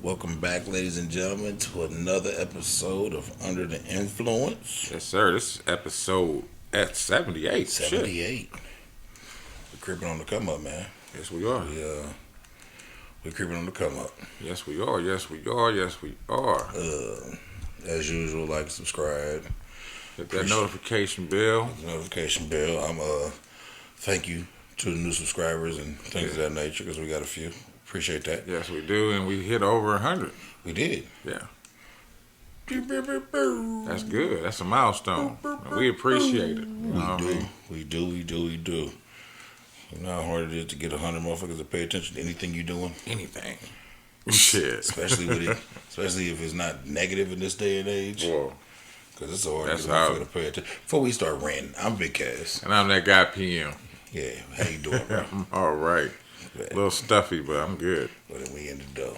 Welcome back, ladies and gentlemen, to another episode of Under the Influence. Yes, sir. This is episode at 78. Shit. 78. We're creeping on the come up, man. Yes, we are. We're creeping on the come up. Yes, we are. Yes, we are. Yes, we are. As usual, like, subscribe, Hit that notification bell. notification bell. Thank you to the new subscribers and things of that nature because we got a few. Appreciate that. Yes, we do. And we hit over 100. We did. Yeah. That's good. That's a milestone. And we appreciate it. You know what I mean? We do. You know how hard it is to get 100 motherfuckers to pay attention to anything you're doing? Anything. Shit. Especially if it's not negative in this day and age. Whoa. Because it's so hard That's to get a how- motherfucker to pay attention. Before we start ranting, I'm Big Cass. And I'm that guy PM. Yeah, how you doing, bro? I'm all right. A little stuffy, but I'm good. Well, then we in the dough.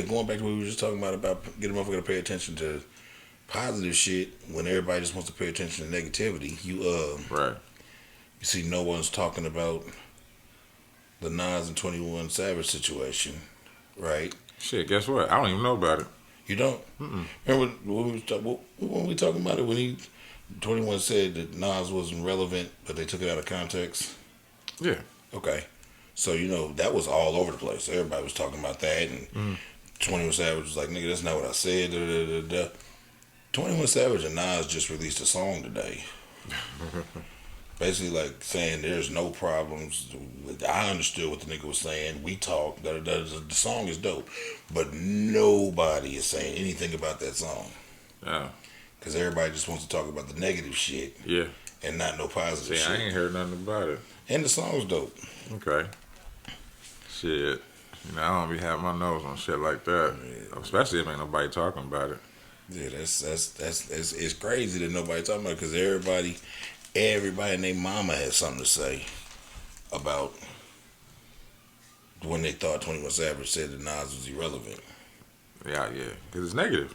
Going back to what we were just talking about getting a motherfucker to pay attention to positive shit when everybody just wants to pay attention to negativity. Right. You see, no one's talking about the Nas and 21 Savage situation, right? Shit, guess what? I don't even know about it. You don't? Mm-mm. Remember when we talking about it when 21 said that Nas wasn't relevant, but they took it out of context? Yeah. Okay. So, that was all over the place. Everybody was talking about that, and 21 Savage was like, nigga, that's not what I said. 21 Savage and Nas just released a song today. Basically, like, saying there's no problems. I understood what the nigga was saying. We talked. The song is dope. But nobody is saying anything about that song. Yeah. Because everybody just wants to talk about the negative shit Yeah. and not no positive See, shit. I ain't heard nothing about it. And the song's dope. Okay. Shit. I don't be having my nose on shit like that. Especially if ain't nobody talking about it. Yeah, that's it's crazy that nobody talking about it because everybody and their mama had something to say about when they thought 21 Savage said that Nas was irrelevant. Yeah. Because it's negative.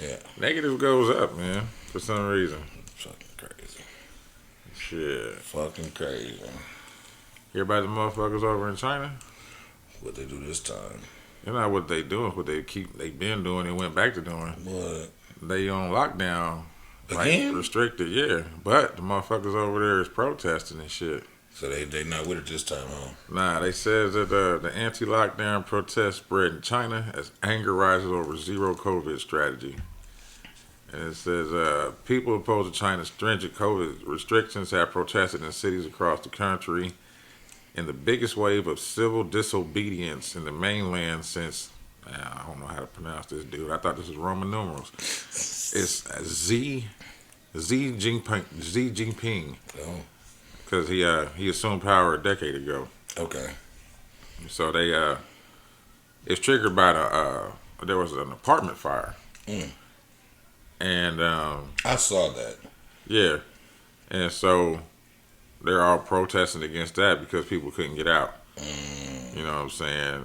Yeah. Negative goes up, man. For some reason. Fucking crazy. Shit. Fucking crazy. Hear about the motherfuckers over in China? What they do this time. You know what they doing, what they been doing and went back to doing. What? They on lockdown. Again? Like, restricted, yeah. But the motherfuckers over there is protesting and shit. So they not with it this time, huh? Nah, they said that the anti-lockdown protest spread in China as anger rises over zero COVID strategy. And it says people opposed to China's stringent COVID restrictions have protested in cities across the country in the biggest wave of civil disobedience in the mainland since, I don't know how to pronounce this dude. I thought this was Roman numerals. It's Xi Jinping. Oh, Because he assumed power a decade ago. okay. So they it's triggered by there was an apartment fire. And I saw that. yeah. And so they're all protesting against that because people couldn't get out. You know what I'm saying?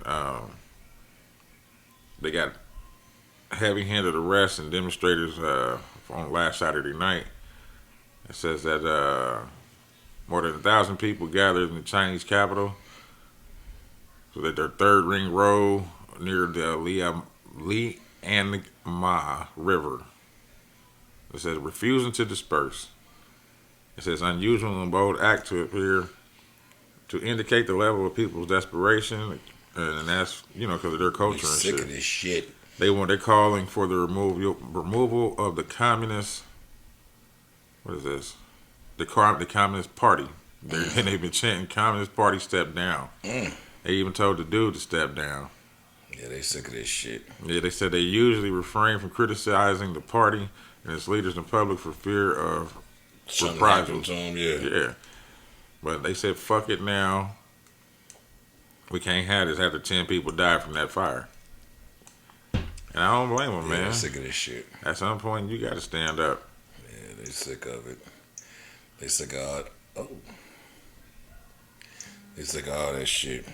They got heavy-handed arrests and demonstrators on last Saturday night. It says that more than 1,000 people gathered in the Chinese capital. So that their third ring road near the Liangma River. It says refusing to disperse. It says unusual and bold act to appear to indicate the level of people's desperation, and that's because of their culture and Sick shit. of this shit. They're calling for the removal of the communist. What is this? The Communist Party. They've been chanting Communist Party step down. They even told the dude to step down. Yeah, they sick of this shit. Yeah, they said they usually refrain from criticizing the party and its leaders in public for fear of Something reprisals. happened to 'em, Yeah. But they said, fuck it now. We can't have this after 10 people died from that fire. And I don't blame them, Yeah, man. they sick of this shit. At some point, you got to stand up. Yeah, they sick of it. They sick of They sick of all that shit.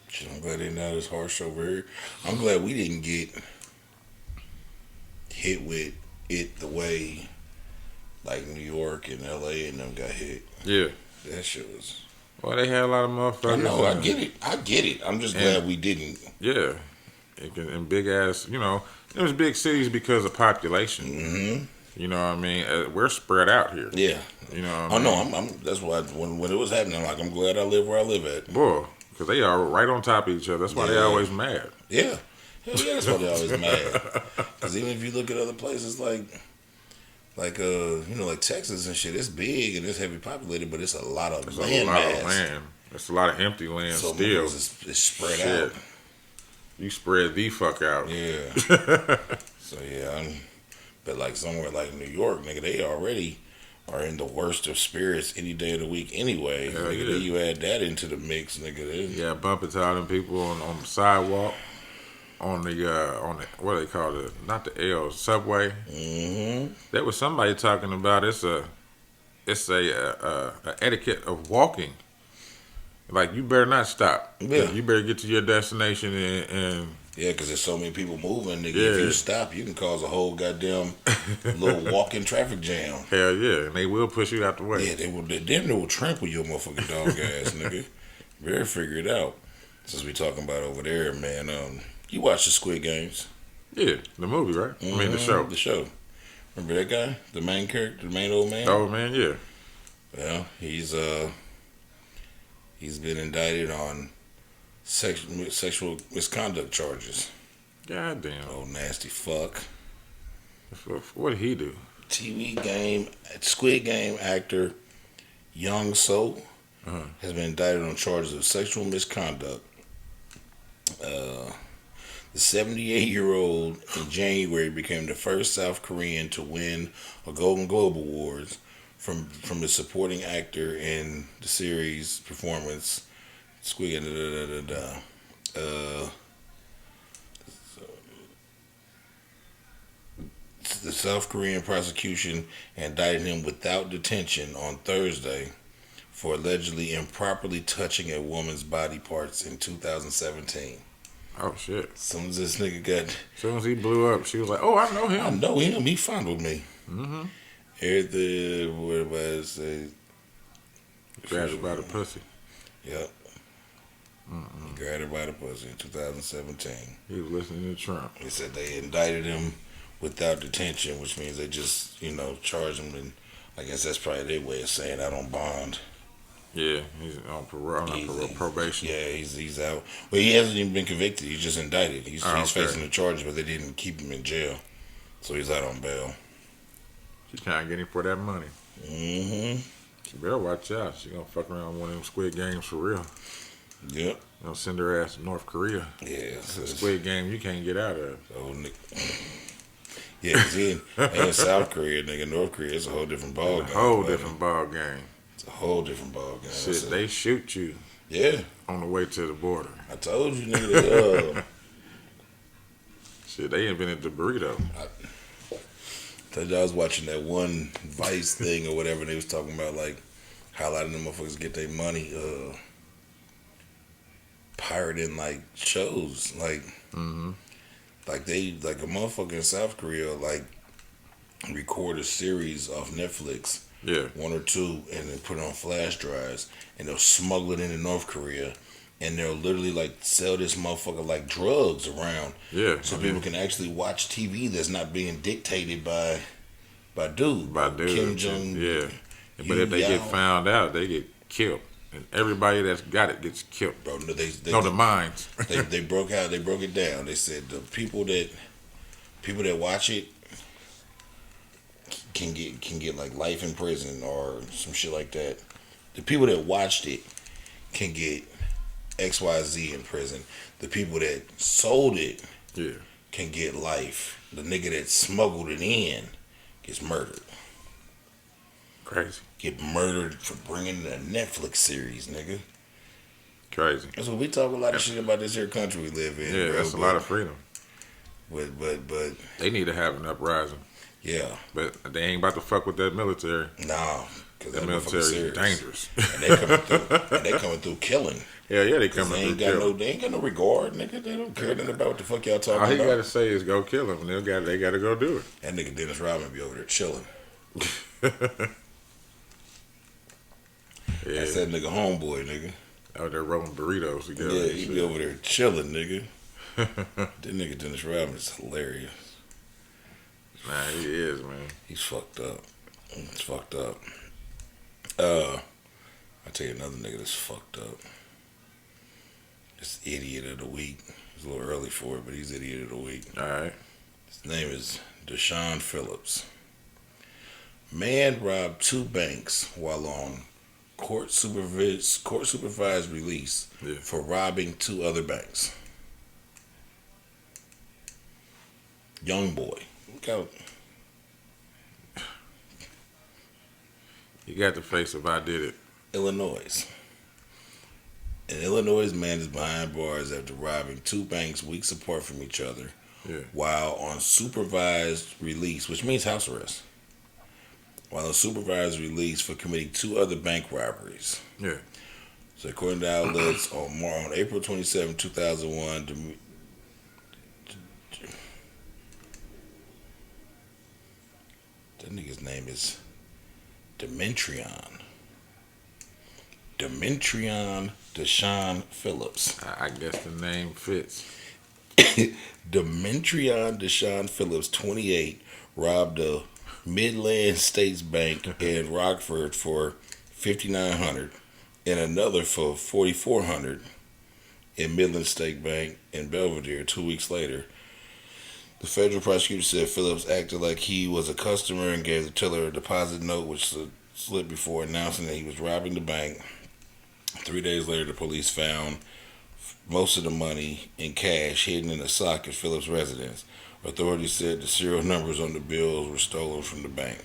Shit, I'm glad they're not as harsh over here. I'm glad we didn't get hit with it the way like New York and LA and them got hit. Yeah. That shit was. Well, they had a lot of motherfuckers. I know. I get it. I'm just glad we didn't. Yeah, in big ass. It was big cities because of population. Mm-hmm. You know what I mean? We're spread out here. Yeah. You know. Oh no, I'm. That's why when it was happening, like I'm glad I live where I live at. Boy, because they are right on top of each other. That's why they always mad. Yeah. Hell yeah, that's why they always mad. Because even if you look at other places like like Texas and shit, it's big and it's heavy populated, but it's a lot of land mass. It's a lot of empty land so still. It's spread out. You spread the fuck out. Yeah. So yeah, but like somewhere like New York, nigga, they already are in the worst of spirits any day of the week anyway. Nigga, then you add that into the mix, nigga. Yeah, bumping into all them people on the sidewalk. On the what do they call it? Not the L subway. Mm-hmm. There was somebody talking about it's a etiquette of walking. Like you better not stop. Yeah. You better get to your destination and yeah, because there's so many people moving, nigga. Yeah. If you stop, you can cause a whole goddamn little walking traffic jam. Hell yeah, and they will push you out the way. Yeah, they will trample your motherfucking dog ass, nigga. Better figure it out. Since we talking about over there, man. You watch the Squid Games? Yeah, the movie, right? Mm-hmm. I mean, the show. The show. Remember that guy? The main character? The main old man? The old man, yeah. Well, he's been indicted on sexual misconduct charges. God damn. Oh, nasty fuck. What did he do? Squid Game actor Young So has been indicted on charges of sexual misconduct. The 78-year-old in January became the first South Korean to win a Golden Globe Awards from the supporting actor in the series performance Squid Game. The South Korean prosecution indicted him without detention on Thursday for allegedly improperly touching a woman's body parts in 2017. Oh shit! As soon as this nigga got, as soon as he blew up, she was like, "Oh, I know him. I know him. He fondled me." Mm-hmm. Everything. What about it say? Grabbed her by the pussy. Yep. Grabbed her by the pussy in 2017. He was listening to Trump. He said they indicted him without detention, which means they just charged him, and I guess that's probably their way of saying out on bond. Yeah, he's on parole, probation. Yeah, he's out. Well, he hasn't even been convicted. He's just indicted. He's facing the charges, but they didn't keep him in jail, so he's out on bail. She trying to get him for that money. Mm-hmm. She better watch out. She gonna fuck around with one of them Squid Games for real. Yep. Send her ass to North Korea. Yeah. It's a Squid Game you can't get out of. Oh, yeah, because in South Korea, nigga, North Korea, it's a whole different ball game. A whole different ball game. It's a whole different ball game. Shit, they shoot you. Yeah. On the way to the border. I told you, nigga. Shit, they invented the burrito. I was watching that one Vice thing or whatever, and they was talking about like how a lot of them motherfuckers get their money pirating like shows, like like a motherfucker in South Korea like record a series off Netflix, one or two, and then put it on flash drives, and they'll smuggle it into North Korea, and they'll literally like sell this motherfucker like drugs around, so people can actually watch TV that's not being dictated by dude Kim Jong. But if they get found out, they get killed. And everybody that's got it gets killed. Bro, the mines. they broke it down. They said the people that watch it can get like life in prison or some shit like that. The people that watched it can get XYZ in prison. The people that sold it can get life. The nigga that smuggled it in gets murdered. Crazy. Get murdered for bringing in a Netflix series, nigga. Crazy. That's what we talk a lot of shit about this here country we live in. Yeah, that's a lot of freedom. But they need to have an uprising. Yeah. But they ain't about to fuck with that military. No, because that military is dangerous. And they coming through killing. Yeah, they coming through killing. They ain't got no regard, nigga. They don't care nothing about what the fuck y'all talking about. All he gotta say is go kill him, and they gotta go do it. That nigga Dennis Rodman be over there chilling. Yeah. That's that nigga homeboy, nigga. Out there rolling burritos together. Yeah, and he shit. be over there chilling, nigga. That nigga Dennis Rodman is hilarious. Nah, he is, man. He's fucked up. It's fucked up. I'll tell you another nigga that's fucked up. This idiot of the week. It's a little early for it, but he's idiot of the week. All right. His name is Deshaun Phillips. Man robbed 2 banks while on court supervised release for robbing 2 other banks. Young boy. Look out. You got the face of I did it. Illinois. An Illinois man is behind bars after robbing 2 banks weeks apart from each other while on supervised release, which means house arrest. While on supervised release for committing 2 other bank robberies. Yeah. So according to outlets, on April 27, 2001, that nigga's name is Demetrion Deshaun Phillips. I guess the name fits. Demetrion Deshaun Phillips, 28, robbed a Midland States Bank in Rockford for $5,900 and another for $4,400 in Midland State Bank in Belvedere 2 weeks later. The federal prosecutor said Phillips acted like he was a customer and gave the teller a deposit note, which slipped before announcing that he was robbing the bank. 3 days later, the police found most of the money in cash hidden in a sock at Phillips' residence. Authorities said the serial numbers on the bills were stolen from the bank.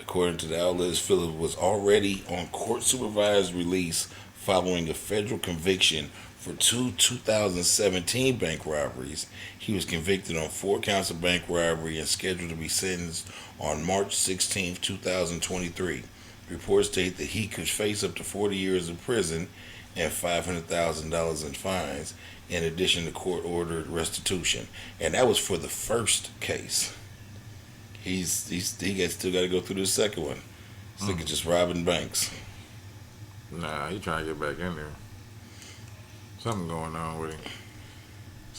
According to the outlets, Phillips was already on court-supervised release following a federal conviction for 2 2017 bank robberies. He was convicted on 4 counts of bank robbery and scheduled to be sentenced on March 16, 2023. Reports state that he could face up to 40 years in prison and $500,000 in fines, in addition to court-ordered restitution. And that was for the first case. He still got to go through the second one. This nigga just robbing banks. Nah, he trying to get back in there. Something going on with him.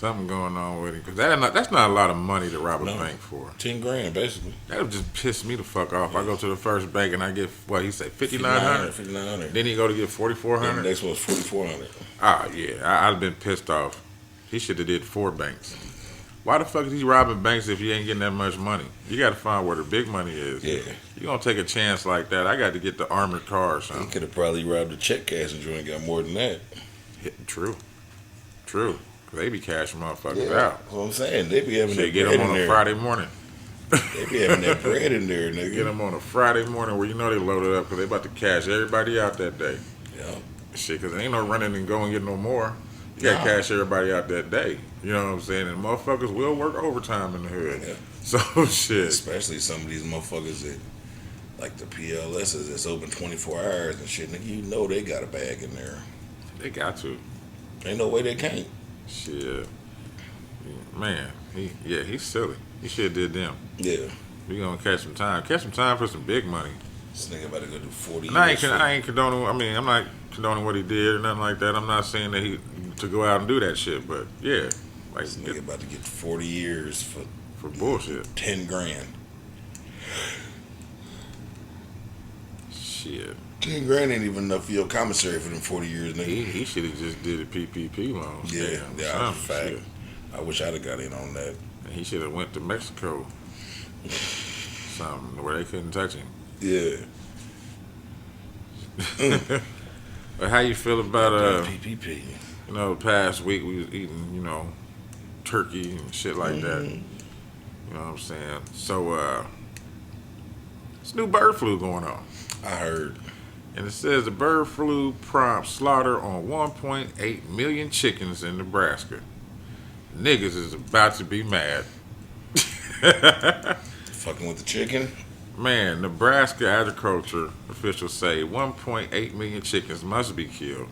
Because that's not a lot of money to rob a bank for. 10 grand, basically. That would just piss me the fuck off. I go to the first bank and I get, what, he say, $5,900? $5,900. Then he go to get $4,400? The next one was $4,400. Ah, yeah. I'd have been pissed off. He should have did 4 banks. Why the fuck is he robbing banks if he ain't getting that much money? You got to find where the big money is. Yeah. You gonna take a chance like that? I got to get the armored car or He something. could have probably robbed a check cashing joint and got more than that. Yeah, true. 'Cause they be cashing motherfuckers out. That's what I'm saying. They be having that Get bread them in on a there. Friday morning. They be having that bread in there, nigga. Get them on a Friday morning where you know they loaded up because they about to cash everybody out that day. Yeah. Shit, because ain't no running and go and get no more. You got to cash everybody out that day. You know what I'm saying? And motherfuckers will work overtime in the hood. Yeah. So, shit. Especially some of these motherfuckers that, like the PLSs that's open 24 hours and shit. Nigga, you know they got a bag in there. They got to. Ain't no way they can't. Shit. Man, he's silly. He should have did them. Yeah. We gonna catch some time. Catch some time for some big money. This nigga about to go do 40 And I years. ain't condoning. I mean, I'm not condoning what he did or nothing like that. I'm not saying that he to go out and do that shit. But yeah, like This nigga about to get 40 years for bullshit. 10 grand. Shit. 10 grand ain't even enough for your commissary for them 40 years, nigga. He should have just did a PPP loan. Yeah, Damn, fact. shit. I wish I'd have got in on that. And he should have went to Mexico. Something where they couldn't touch him. Yeah. But how you feel about PPP. you know, the past week we was eating, you know, turkey and shit like that. You know what I'm saying? So it's new bird flu going on. I heard. And it says the bird flu prompts slaughter on 1.8 million chickens in Nebraska. Niggas is about to be mad. Fucking with the chicken. Man, Nebraska agriculture officials say 1.8 million chickens must be killed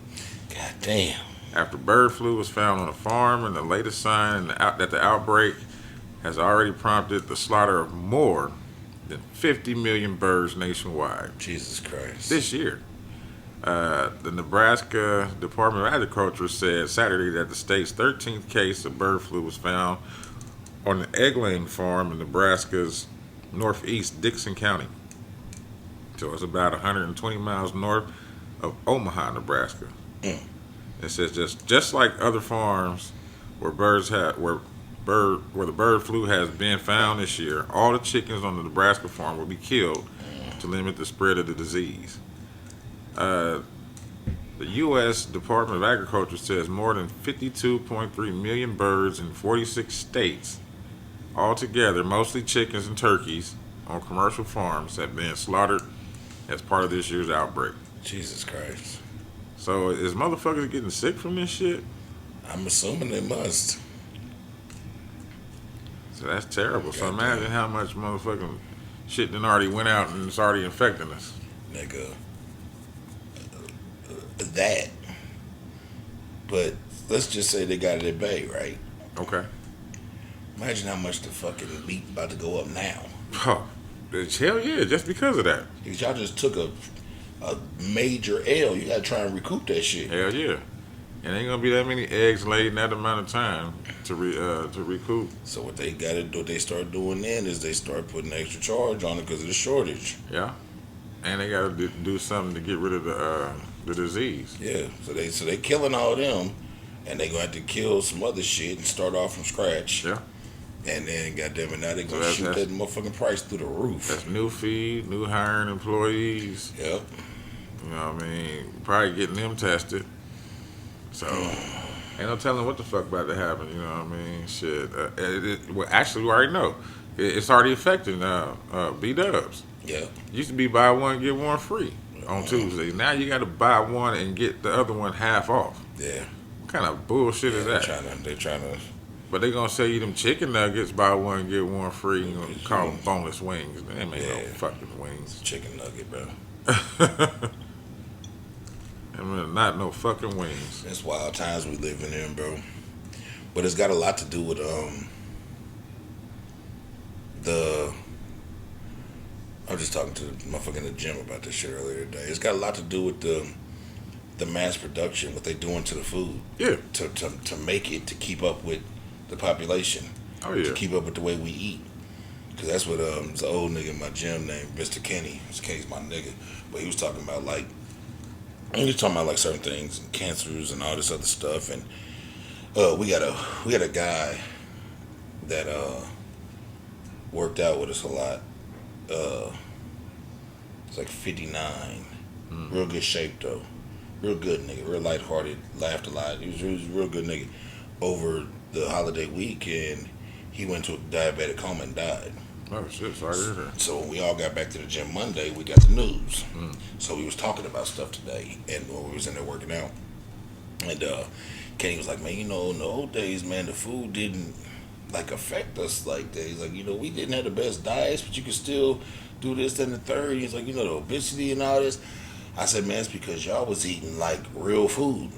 God damn. after bird flu was found on a farm, and the latest sign that the outbreak has already prompted the slaughter of more than 50 million birds nationwide Jesus Christ. this year. The Nebraska Department of Agriculture said Saturday that the state's 13th case of bird flu was found on an egg-laying farm in Nebraska's northeast Dixon County. So it's about 120 miles north of Omaha, Nebraska. Mm. It says just like other farms where the bird flu has been found this year, all the chickens on the Nebraska farm will be killed to limit the spread of the disease. The U.S. Department of Agriculture says more than 52.3 million birds in 46 states, altogether, mostly chickens and turkeys, on commercial farms have been slaughtered as part of this year's outbreak. Jesus Christ. So is motherfuckers getting sick from this shit? I'm assuming they must. So that's terrible. So Goddamn. imagine how much motherfucking shit done already went out and it's already infecting us. Nigga. That. But let's just say they got it at bay, right? Okay. Imagine how much the fucking meat about to go up now. Oh, hell yeah, just because of that. Because y'all just took a major L. You gotta try and recoup that shit. Hell yeah. And ain't gonna be that many eggs laid in that amount of time to recoup. So what they gotta do, what they start doing then is they start putting extra charge on it because of the shortage. Yeah. And they gotta do something to get rid of the disease. Yeah. So they killing all them, and they gonna have to kill some other shit and start off from scratch. Yeah. And then, goddamn it, now they gonna So shoot that motherfucking price through the roof. That's new feed, new hiring employees. Yep. You know what I mean? Probably getting them tested. So, ain't no telling what the fuck about to happen. You know what I mean? Shit. Well, actually, we already know. It's already affecting B-dubs. Yeah. Used to be buy one, get one free on Tuesday. Now you got to buy one and get the other one half off. Yeah. What kind of bullshit is that? They're trying to. But they gonna sell you them chicken nuggets, buy one, get one free. You gonna call them boneless wings. They ain't no fucking wings. Chicken nugget, bro. I mean, not no fucking wings. It's wild times we living in, bro. But it's got a lot to do with I was just talking to the motherfucker in the gym about this shit earlier today. It's got a lot to do with the mass production, what they doing to the food. Yeah. To make it to keep up with the population. Oh yeah. To keep up with the way we eat. Because that's what this old nigga in my gym named Mr. Kenny. This Kenny's my nigga. But he was talking about like certain things and cancers and all this other stuff. And we got a guy that worked out with us a lot. It's like 59. Real good shape though. Real good nigga. Real lighthearted. Laughed a lot. He was a real good nigga. Over the holiday weekend, he went to a diabetic coma and died. Oh shit! Sorry to hear that. So when we all got back to the gym Monday, we got the news. So we was talking about stuff today, and when we was in there working out, and Kenny was like, "Man, in the old days, man, the food didn't like affect us like that. He's like, we didn't have the best diets, but you could still do this, that, and the third." He's like, the obesity and all this. I said, man, it's because y'all was eating like real food.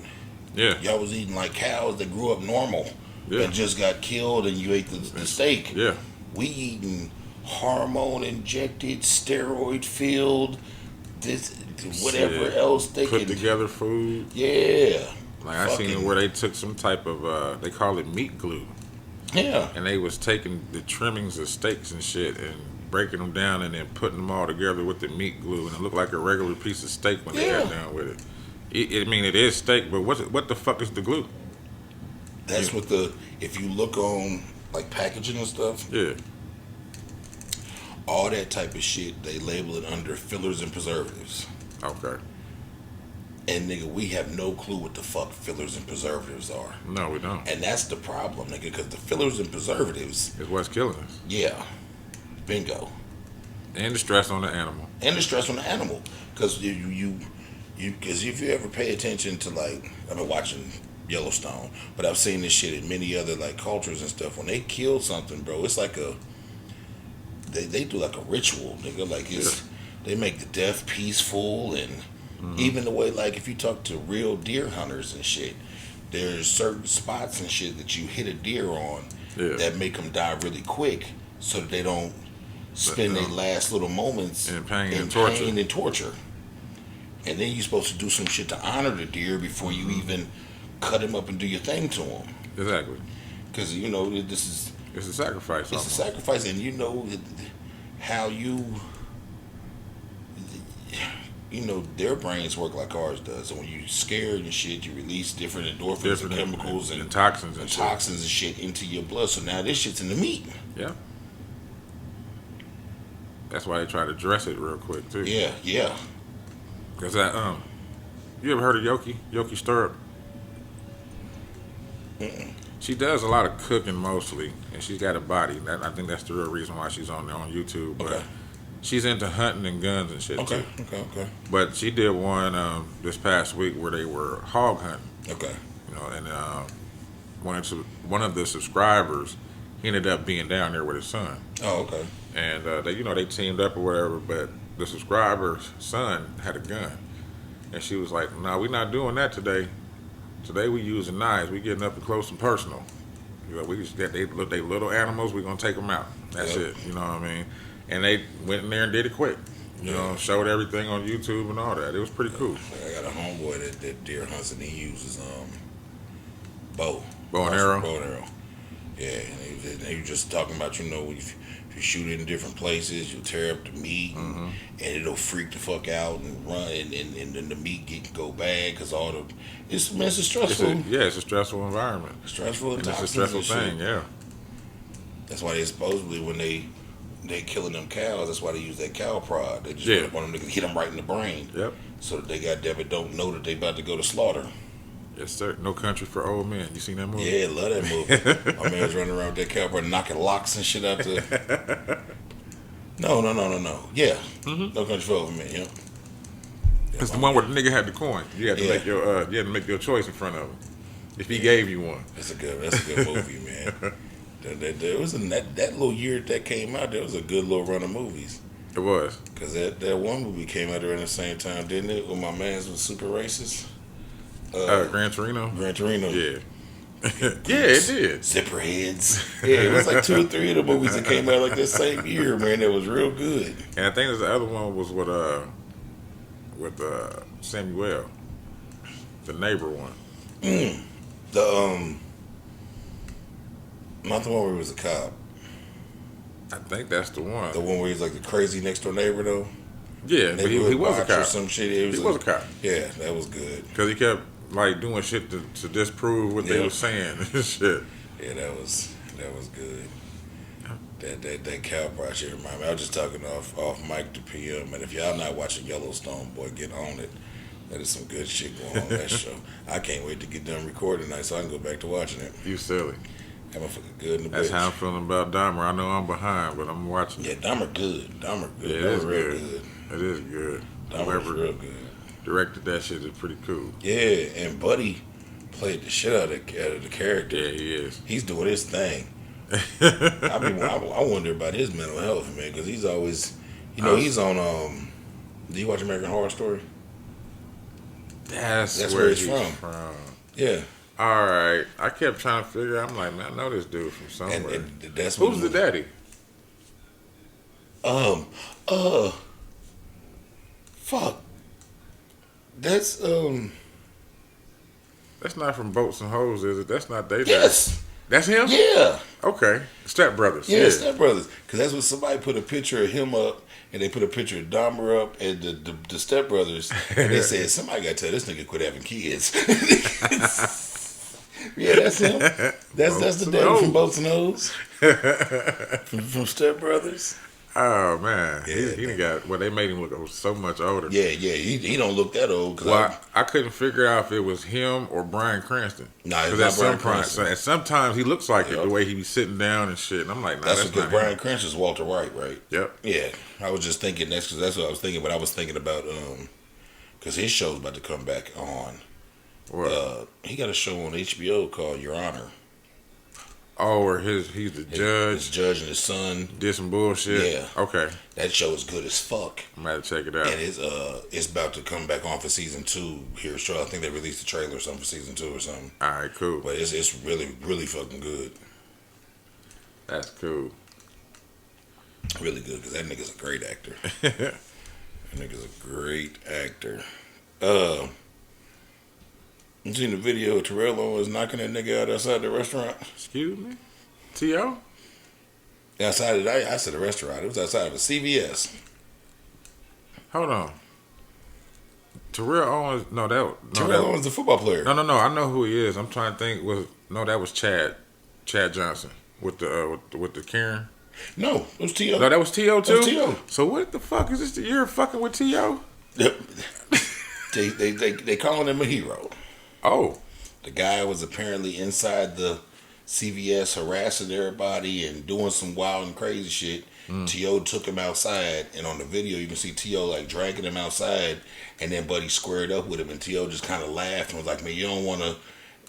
Yeah. Y'all was eating like cows that grew up normal. Yeah. And just got killed, and you ate the steak. Yeah. We eating hormone injected, steroid filled, this whatever Shit. else they Put can together food. Yeah. Like I seen where they took some type of they call it meat glue. Yeah. And they was taking the trimmings of steaks and shit and breaking them down and then putting them all together with the meat glue, and it looked like a regular piece of steak when they got down with it. I mean, it is steak, but what the fuck is the glue? That's what if you look on like packaging and stuff, Yeah. all that type of shit, they label it under fillers and preservatives. Okay. And nigga, we have no clue what the fuck fillers and preservatives are. No, we don't. And that's the problem, nigga, because the fillers and preservatives, It's what's killing us. yeah, bingo. And the stress on the animal. And the stress on the animal, because because if you ever pay attention to, like, I've been watching Yellowstone, but I've seen this shit in many other like cultures and stuff. When they kill something, bro, it's like they do like a ritual, nigga. Like they make the death peaceful, and even the way, like, if you talk to real deer hunters and shit, there's certain spots and shit that you hit a deer on that make them die really quick, so that they don't spend their last little moments in pain in and torture. pain and torture. And then you're supposed to do some shit to honor the deer before you even cut him up and do your thing to him. Exactly. Because, you know, this is... It's a sacrifice. It's a sacrifice, and you know how you know, their brains work like ours does. And when you're scared and shit, you release different endorphins and chemicals and toxins and toxins and shit into your blood. So now this shit's in the meat. Yeah. That's why they try to dress it real quick too. Yeah, yeah. Cause you ever heard of Yoki Stirrup? Mm-mm. She does a lot of cooking mostly, and she's got a body. I think that's the real reason why she's on there on YouTube. But Okay. she's into hunting and guns and shit Okay, too. okay. But she did one this past week where they were hog hunting. Okay. You know, and one of the subscribers, he ended up being down there with his son. Oh, okay. And they teamed up or whatever, but the subscriber's son had a gun. And she was like, "No, we're not doing that today. Today we using knives. We getting up close and personal. You know, we just got they little animals. We're gonna take them out. That's Yep. it. You know what I mean?" And they went in there and did it quick. You know, showed everything on YouTube and all that. It was pretty cool. I got a homeboy that deer hunts, and he uses bow and arrow. Bow and arrow. Yeah, and he was just talking about, you know, if you shoot it in different places, you'll tear up the meat, and it'll freak the fuck out and run, and then the meat can go bad because all the it's stressful. It's a stressful environment. Stressful and It's a stressful thing. shit. Yeah. That's why they supposedly when they killing them cows, that's why they use that cow prod. They just want them to hit them right in the brain. Yep. So that they don't know that they about to go to slaughter. Yes, sir. No Country for Old Men. You seen that movie? Yeah, love that movie. My man's running around with that cow prod knocking locks and shit out the. No. Yeah. No Country for Old Men. Yeah. It's the one where the nigga had the coin. You had to make your choice in front of him. If he gave you one. That's a good movie, man. There was that little year that came out. There was a good little run of movies. It was. Cause that one movie came out around the same time, didn't it? When my man's was super racist. Gran Torino. Gran Torino. Yeah. Yeah, it did. Zipper heads. Yeah, it was like 2 or 3 of the movies that came out like that same year, man. That was real good. And I think the other one was with Samuel, the neighbor one. Not the one where he was a cop. I think that's the one. The one where he's like the crazy next door neighbor though. Yeah, but he was a cop. Or some shit. He was a cop. Yeah, that was good. Because he kept like doing shit to disprove what they were saying and shit. Yeah, that was good. That cow prod shit remind me. I was just talking off mic to PM, and if y'all not watching Yellowstone, boy, get on it. That is some good shit going on that show. I can't wait to get done recording tonight so I can go back to watching it. You silly. That motherfucker good in the That's bitch. how I'm feeling about Dahmer. I know I'm behind, but I'm watching Yeah, it. Dahmer good. Dahmer good. Yeah, it Dahmer is real good. It is good. Dahmer's Whoever real good. directed that shit is pretty cool. Yeah, and Buddy played the shit out of the character. Yeah, he is. He's doing his thing. I wonder about his mental health, man, because he's always, he's on. Do you watch American Horror Story? That's where he's from. Yeah. All right. I kept trying to figure out. I'm like, man, I know this dude from somewhere. And that's Who's the daddy? Fuck. That's That's not from Boats and Hoes, is it? That's not they. Yes. That's him. Yeah. Okay. Step Brothers. Yeah, Step Brothers. Because that's when somebody put a picture of him up, and they put a picture of Dahmer up, and the Step Brothers, and they said somebody got to tell this nigga quit having kids. Yeah, that's him. That's the daddy from Boats and Hoes. from Step Brothers. Oh man, Yeah, he done got. Well, they made him look so much older. Yeah, he don't look that old. Well, I couldn't figure out if it was him or Bryan Cranston. Nah, it's Because not Bryan Cranston. at sometimes he looks like it, the way he be sitting down and shit. And I'm like, nah, That's that's because not Bryan him. Cranston's Walter White, right? Yep. Yeah, I was just thinking that's because that's what I was thinking, but I was thinking about because his show's about to come back on. What? He got a show on HBO called Your Honor. Oh, or he's the judge. His judge and his son. Did some bullshit. Yeah. Okay. That show is good as fuck. I'm gonna have to check it out. And it's about to come back on for season 2 here. So I think they released a trailer or something for season 2 or something. All right, cool. But it's really, really fucking good. That's cool. Really good, because that nigga's a great actor. That nigga's a great actor. You seen the video of Terrell Owens knocking that nigga out outside the restaurant? Excuse me? T.O.? Outside of I said the restaurant. It was outside of a CVS. Hold on. Terrell Owens, Terrell Owens, the football player. No, I know who he is. I'm trying to think. That was Chad Johnson with the Karen. No, it was T.O. No, that was T.O. too? That was T.O. So what the fuck is this? You're fucking with T.O.? They calling him a hero. Oh. The guy was apparently inside the CVS harassing everybody and doing some wild and crazy shit. T.O. took him outside, and on the video you can see T.O. like dragging him outside, and then Buddy squared up with him, and T.O. just kind of laughed and was like, man, you don't want to.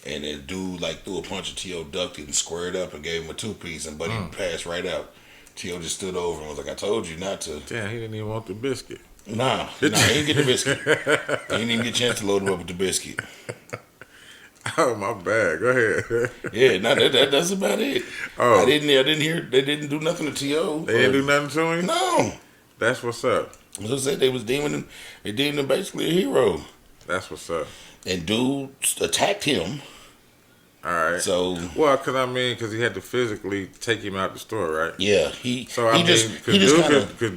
And then dude like threw a punch at T.O., ducked it and squared up and gave him a 2-piece, and Buddy passed right out. T.O. just stood over and was like, I told you not to. Damn, he didn't even want the biscuit. Nah, he didn't get the biscuit. He didn't even get a chance to load him up with the biscuit. Oh, my bad. Go ahead. Yeah, that's about it. Oh. I didn't hear, they didn't do nothing to T.O. They didn't do nothing to him? No. That's what's up. As I said, they deemed him basically a hero. That's what's up. And dude attacked him. All right. So because he had to physically take him out the store, right? yeah, because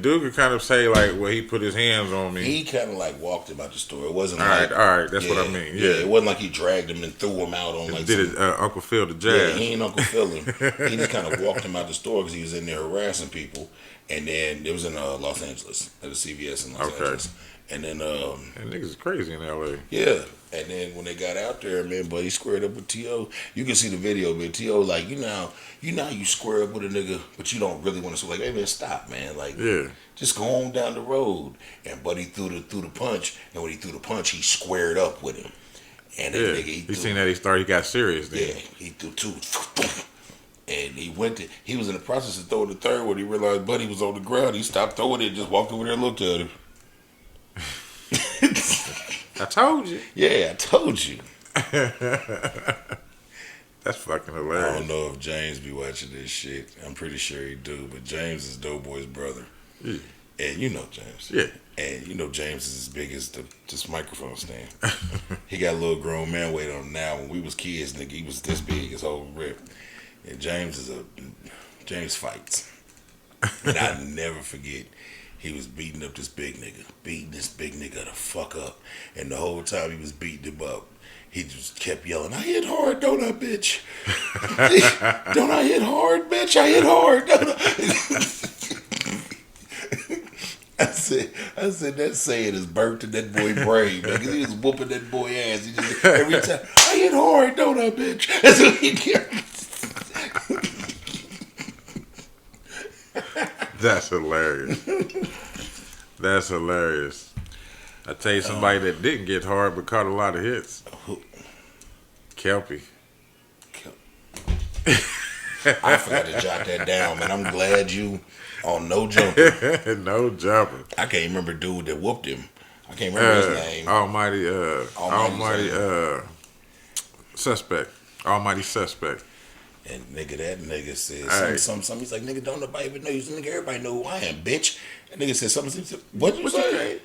dude could kind of say like, well, he put his hands on me. He kind of like walked him out the store. It wasn't all like right. That's what I mean. Yeah, it wasn't like he dragged him and threw him out on like. Did Uncle Phil the jazz? Yeah, he ain't Uncle Phil him. He just kind of walked him out the store because he was in there harassing people. And then it was in Los Angeles at the CVS in Los Angeles. And then and niggas is crazy in LA. Yeah. And then when they got out there, man, Buddy squared up with T.O. You can see the video, man. T.O. like, you know you square up with a nigga, but you don't really want to. So like, hey man, stop, man. Like, just go on down the road. And Buddy threw the punch, and when he threw the punch, he squared up with him. And then nigga, he got serious then. Yeah, he threw 2. And he was in the process of throwing the third when he realized Buddy was on the ground. He stopped throwing it and just walked over there and looked at him. I told you. Yeah, I told you. That's fucking hilarious. I don't know if James be watching this shit. I'm pretty sure he do, but James is Doughboy's brother. Yeah. And you know James. Yeah. And you know James is as big as this microphone stand. He got a little grown man weight on him now. When we was kids, nigga, he was this big, his whole rip. And James fights. And I never forget, he was beating up this big nigga the fuck up. And the whole time he was beating him up, he just kept yelling, I hit hard, don't I, bitch? Don't I hit hard, bitch? I hit hard, don't I? I said that saying is burnt in that boy brain, man, because he was whooping that boy ass. He just, every time, I hit hard, don't I, bitch? That's what he kept. That's hilarious. That's hilarious. I tell you somebody that didn't get hard but caught a lot of hits. Kelpie. I forgot to jot that down, man. I'm glad you on No Jumper. No Jumper. I can't remember dude that whooped him. I can't remember his name. Almighty Suspect. Almighty Suspect. And that nigga said something. He's like, nigga, don't nobody even know you. Nigga, everybody know who I am, bitch. That nigga said something. He said, what you say?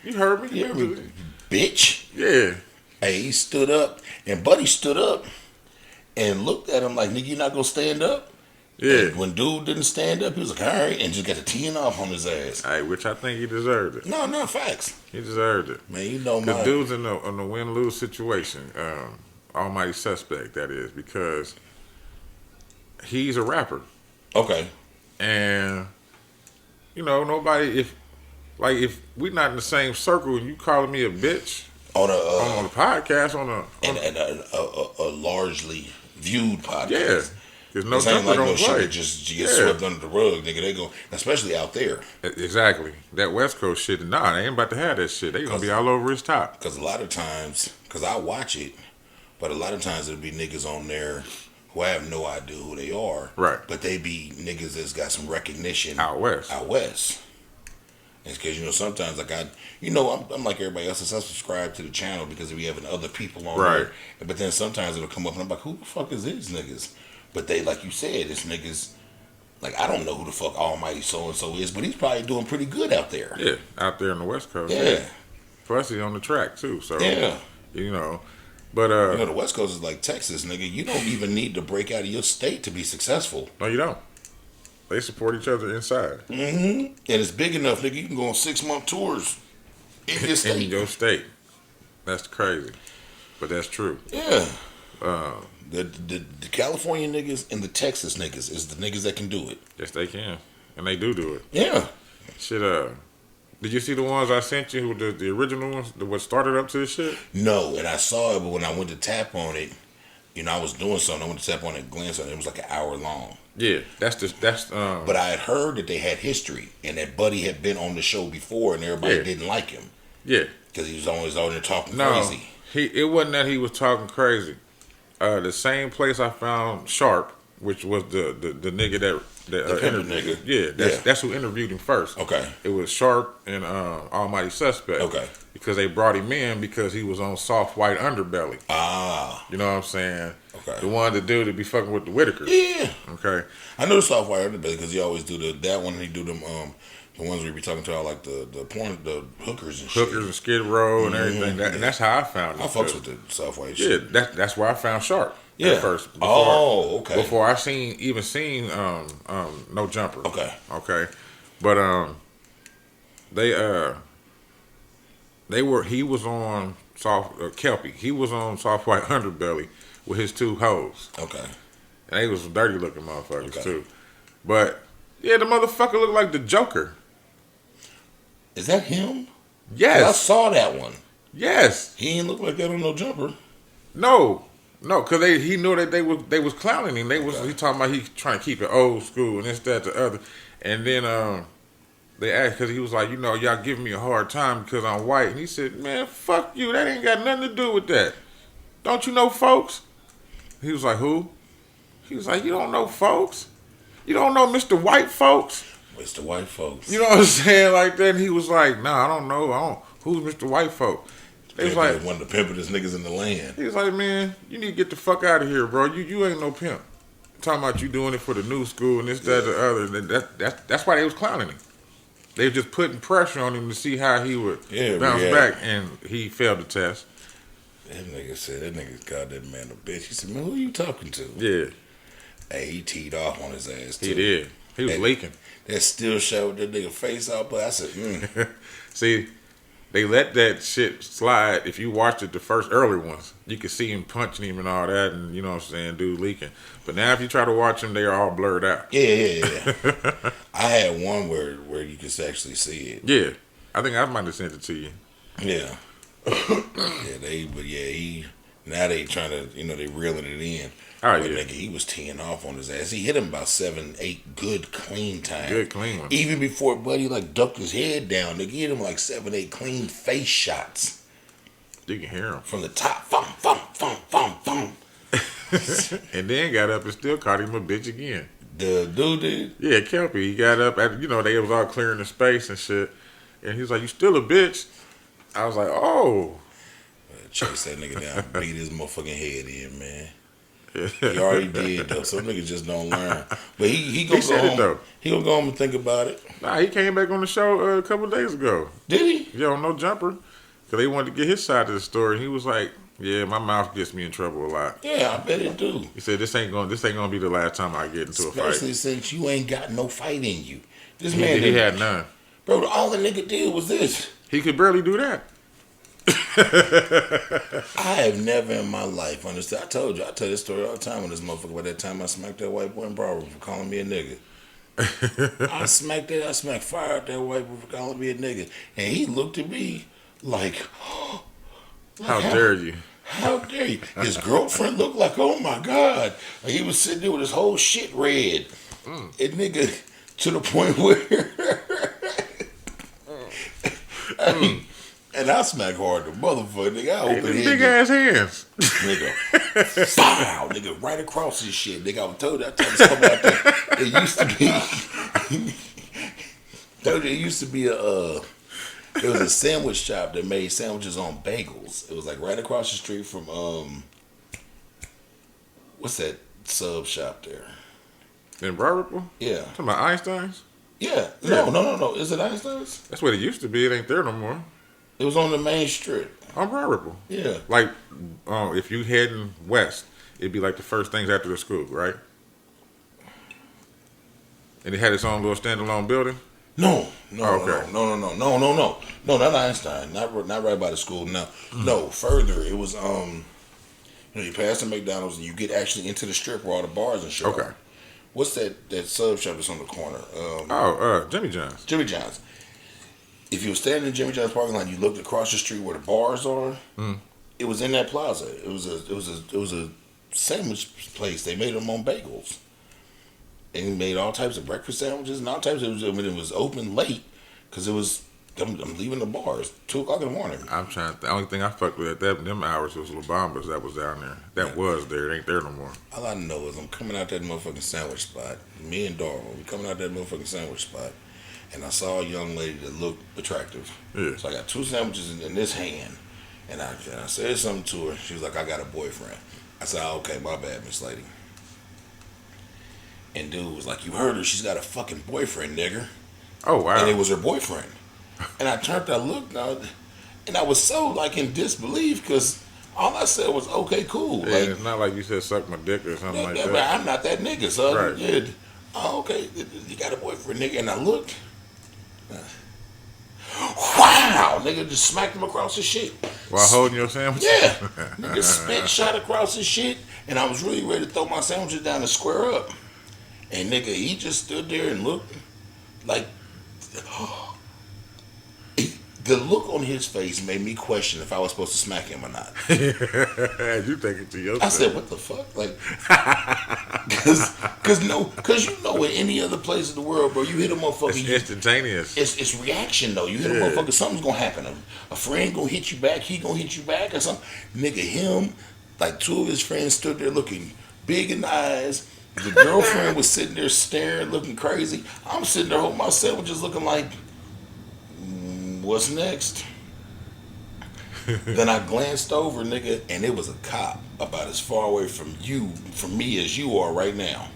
You heard me. You heard me, bitch. Yeah. Hey, he stood up, and Buddy stood up and looked at him like, nigga, you not gonna stand up? Yeah. And when dude didn't stand up, he was like, all right, and just got the teeing off on his ass. Hey, which I think he deserved it. No, facts. He deserved it. Man, you know, the dude's in a win-lose situation. Almighty Suspect, that is, because he's a rapper. Okay. And, nobody, if we're not in the same circle and you calling me a bitch on a podcast, and a largely viewed podcast. Yeah. There's no jumper like don't no play. Shit just get swept under the rug, nigga. They go, especially out there. Exactly. That West Coast shit, they ain't about to have that shit. They gonna be all over his top. Because a lot of times, I watch it, but a lot of times it'll be niggas on there who I have no idea who they are. Right. But they be niggas that's got some recognition. Out West. It's because, sometimes like I'm like everybody else. I subscribe to the channel because we having other people on there. But then sometimes it'll come up and I'm like, who the fuck is these niggas? But they, like you said, it's niggas Like, I don't know who the fuck Almighty so and so is, but he's probably doing pretty good out there. Yeah, out there in the West Coast. Yeah. Plus, he's on the track too. So Yeah. you know, but You know, the West Coast is like Texas, nigga. You don't even need to break out of your state to be successful. no, you don't. They support each other inside. Mm-hmm. And it's big enough, nigga. You can go on 6-month tours in your In state. your state. That's crazy, but that's true. Yeah. Uh, The California niggas and the Texas niggas is the niggas that can do it. yes, they can, and they do it. Yeah. Shit. Did you see the ones I sent you? The original ones, what started up to this shit? No, and I saw it, but when I went to tap on it, you know, I was doing something. I went to tap on it, glance on it. It was like an hour long. Yeah, that's. But I had heard that they had history and that Buddy had been on the show before, and everybody Yeah. didn't like him Yeah. because he was always out there talking No, crazy. it wasn't that he was talking crazy. The same place I found Sharp, which was the nigga that The pimpin' interviewed. nigga. Yeah, that's who interviewed him first. Okay. It was Sharp and Almighty Suspect. Okay. Because they brought him in because he was on Soft White Underbelly. Ah. You know what I'm saying? Okay. The one, the dude that be fucking with the Whitakers. Yeah. Okay. I know the soft wire because he always do that one. And he do them the ones where he be talking to all like the porn, the hookers and shit. Hookers and Skid Row and everything. And that's how I found it. I fucks with the soft white Yeah, shit. that's where I found Sharp. Yeah. At first. Okay. Before I seen No Jumper. Okay. Okay. But he was on Kelpie. He was on Soft White Underbelly with his two hoes. Okay. And they was some dirty looking motherfuckers Okay. too. But yeah, the motherfucker looked like the Joker. Is that him? I Yes. saw that one. Yes. He ain't look like that on No Jumper. No, because he knew that they was clowning him. He talking about he trying to keep it old school and this, that, the other. And then they asked because he was like, y'all giving me a hard time because I'm white. And he said, man, fuck you. That ain't got nothing to do with that. Don't you know folks? He was like, who? He was like, you don't know folks? You don't know Mr. White folks? Mr. White folks. You know what I'm saying? Like that. And he was like, nah, I don't know. Who's Mr. White folk? They was like, one of the pimpin'est niggas in the land. he was like, man, you need to get the fuck out of here, bro. You ain't no pimp. Talking about you doing it for the new school and this, that, the other. And that's why they was clowning him. They was just putting pressure on him to see how he would bounce back, and he failed the test. That nigga called that man a bitch. He said, man, who you talking to? Yeah, Hey, he teed off on his ass, too. he did. He was leaking. That still showed that nigga face off, but I said, See, they let that shit slide. If you watched it, the first early ones, you could see him punching him and all that, and you know what I'm saying, dude leaking. But now if you try to watch them, they are all blurred out. Yeah. I had one where you could actually see it. Yeah, I think I might have sent it to you. Yeah. Now they trying to, they reeling it in. Oh, But yeah. nigga, he was teeing off on his ass. He hit him about 7, 8 good clean times. Good clean ones. Even before Buddy ducked his head down, nigga, he hit him 7, 8 clean face shots. You can hear him. From the top, thump, thump, thump, thump, thump. And then got up and still caught him a bitch again. The dude did? Yeah, Kelpie. He got up at they was all clearing the space and shit. And he was like, you still a bitch? I was like, oh. Chase that nigga down, beat his motherfucking head in, man. He already did though. Some niggas just don't learn. But he gonna said go it, home. though. He gonna go home and think about it. Nah, he came back on the show a couple days ago. Did he? Yeah, on No Jumper. Because they wanted to get his side of the story. He was like, yeah, my mouth gets me in trouble a lot. Yeah, I bet it do. He said, this ain't gonna be the last time I get into a fight. Especially since you ain't got no fight in you. This man He had none. Bro, all the nigga did was this. He could barely do that. I have never in my life understood. I tell this story all the time with this motherfucker. By that time I smacked that white boy in Broward for calling me a nigga. I smacked fire at that white boy for calling me a nigga. And he looked at me like, How dare you? How dare you? His girlfriend looked like, oh my God. Like he was sitting there with his whole shit red. And nigga, to the point where and I smack hard the motherfucker, nigga. I open Them his big ass hands. nigga. Pow, nigga, right across his shit. Nigga, I told you, something about that. It used to be told you it used to be there was a sandwich shop that made sandwiches on bagels. It was right across the street from what's that sub shop there? In Broad Ripple? Yeah. Talking about Einstein's? Yeah. Yeah. No. Is it Einstein's? That's what it used to be. It ain't there no more. It was on the main strip. On Broad Ripple. Yeah. Like, if you heading west, it'd be like the first things after the school, right? And it had its own little standalone building? No, Okay. no, not Einstein, not right by the school. No, further. It was you pass the McDonald's and you get actually into the strip where all the bars and shit. Okay. Are. What's that sub shop that's on the corner? Jimmy John's. Jimmy John's. If you were standing in Jimmy John's parking lot, and you looked across the street where the bars are. It was in that plaza. It was a sandwich place. They made them on bagels. And made all types of breakfast sandwiches and all types of. I mean, it was open late because it was. I'm leaving the bars 2:00 in the morning. I'm trying. The only thing I fucked with at them hours was La Bamba's that was down there. That was there. It ain't there no more. All I know is I'm coming out that motherfucking sandwich spot. Me and Darwin, we coming out that motherfucking sandwich spot, and I saw a young lady that looked attractive. Yeah. So I got 2 sandwiches in this hand, and I said something to her. She was like, "I got a boyfriend." I said, "Oh, okay, my bad, Miss Lady." And dude was like, "You heard her? She's got a fucking boyfriend, nigger." Oh wow. And it was her boyfriend. And I turned, I looked out, and I was so like in disbelief because all I said was, "Okay, cool." Yeah, Like, it's not like you said suck my dick or something like that. I'm not that nigga, son. Right. Yeah. Oh, okay, you got a boyfriend, nigga. And I looked. Wow, nigga just smacked him across his shit. While holding your sandwich? Yeah. Nigga spit shot across his shit, and I was really ready to throw my sandwiches down and square up. And nigga, he just stood there and looked like the look on his face made me question if I was supposed to smack him or not. You think it to yourself. I said, "What the fuck?" Like, cause you know, in any other place in the world, bro, you hit a motherfucker. It's instantaneous. It's reaction though. You hit a motherfucker, something's gonna happen. A friend gonna hit you back. He gonna hit you back or something. Nigga, him, like 2 of his friends stood there looking big in the eyes. The girlfriend was sitting there staring, looking crazy. I'm sitting there holding my sandwiches, looking like, what's next? Then I glanced over, nigga, and it was a cop about as far away from me as you are right now.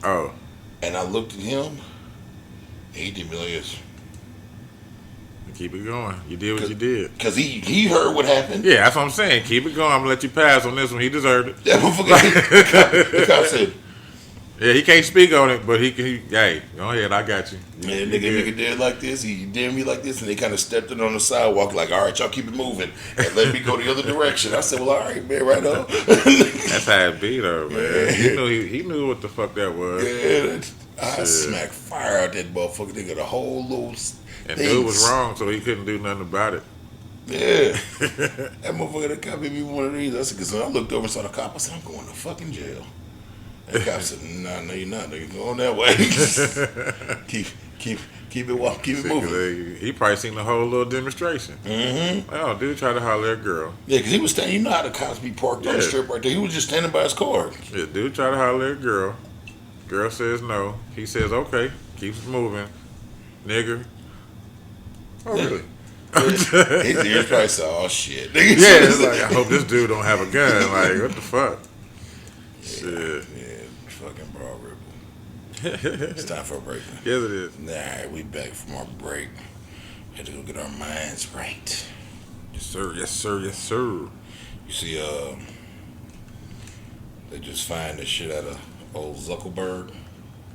Oh. And I looked at him, and he did me like this. Keep it going. You did what you did. Because he heard what happened. Yeah, that's what I'm saying. Keep it going. I'm going to let you pass on this one. He deserved it. That motherfucker, the cop said, yeah, he can't speak on it, but hey, go ahead, I got you. man, nigga did like this, he did me like this, and they kind of stepped it on the sidewalk like, all right, y'all keep it moving, and let me go the other direction. I said, well, all right, man, right on. That's how it be, though, man. He knew what the fuck that was. Yeah, I smacked fire out that motherfucker, nigga, the whole little and dude was wrong, so he couldn't do nothing about it. Yeah. That motherfucker, that cop hit me with one of these. I said, because when I looked over and saw the cop, I said, I'm going to fucking jail. And the cop said, nah, no, you're not, nigga. Going that way. keep it moving. He probably seen the whole little demonstration. Mm-hmm. Oh, dude tried to holler at a girl. Yeah, because he was standing, you know how the cops be parked on the strip right there. He was just standing by his car. Yeah, dude tried to holler at a girl. Girl says no. He says, okay. Keeps moving. Nigger. Oh, really? His ears probably said, oh, shit. Yeah, it's like, I hope this dude don't have a gun. Like, what the fuck? Shit. Yeah, fucking Broad Ripple. It's time for a break. Yes, it is. All right, we back from our break. Had to go get our minds right. Yes, sir. Yes, sir. Yes, sir. You see, they just find the shit out of old Zuckerberg.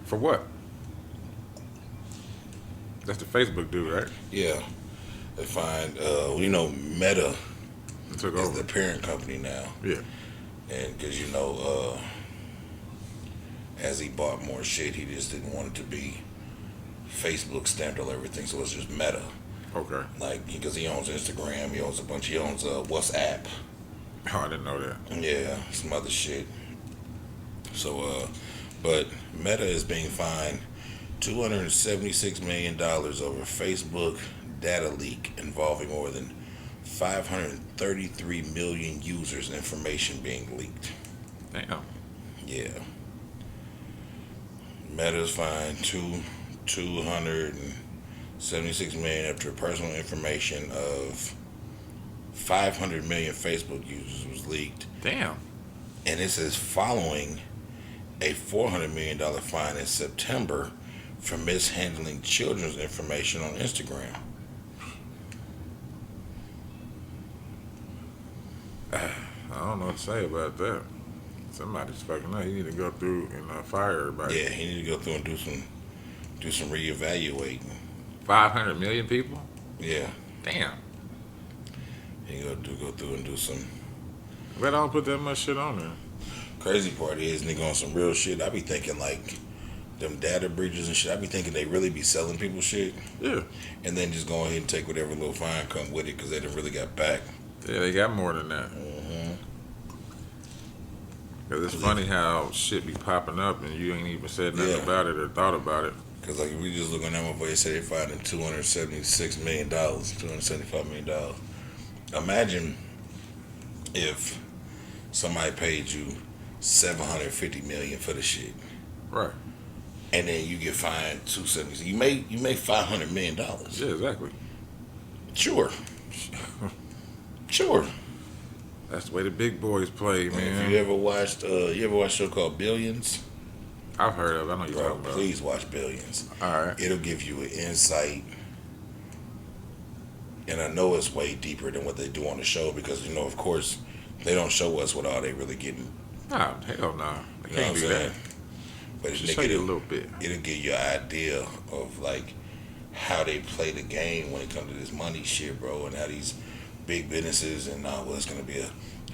For what? That's the Facebook dude, right? Yeah. They find, Meta took is over the parent company now. Yeah. And because, as he bought more shit, he just didn't want it to be Facebook stamped on everything. So it's just Meta. Okay. Like, because he owns Instagram, he owns WhatsApp. Oh, I didn't know that. Yeah, some other shit. So, but Meta is being fined $276 million over Facebook data leak involving more than 533 million users' information being leaked. Damn. Yeah. Meta's fined $276 million after personal information of 500 million Facebook users was leaked. Damn. And this is following a $400 million fine in September for mishandling children's information on Instagram. I don't know what to say about that. Somebody's fucking up. He need to go through and fire everybody. Yeah, he need to go through and do some reevaluating. 500 million people? Yeah, Damn. he go through and do some. They don't put that much shit on there. Crazy part is, nigga, on some real shit. I be thinking like them data breaches and shit. I be thinking they really be selling people shit, Yeah. and then just go ahead and take whatever little fine come with it because they done really got back. Yeah, they got more than that. Mm-hmm. Cause it's funny how shit be popping up and you ain't even said nothing about it or thought about it. Because like if we just look on that motherfucker, they say they fined him $276 million, $275 million. Imagine if somebody paid you $750 million for the shit, Right. and then you get fined $276. You make $500 million. Yeah, exactly. Sure. Sure. That's the way the big boys play, man. If you ever watched a show called Billions? I've heard of it. I know you're Bro, talking about. please watch Billions. All right. It'll give you an insight. And I know it's way deeper than what they do on the show because, you know, of course, they don't show us what all they really getting. Nah, hell no. They You know what can't I'm do saying? that. But Just show you a it'll, little bit. it'll give you an idea of, like, how they play the game when it comes to this money shit, bro, and how these big businesses and well, it's going to be a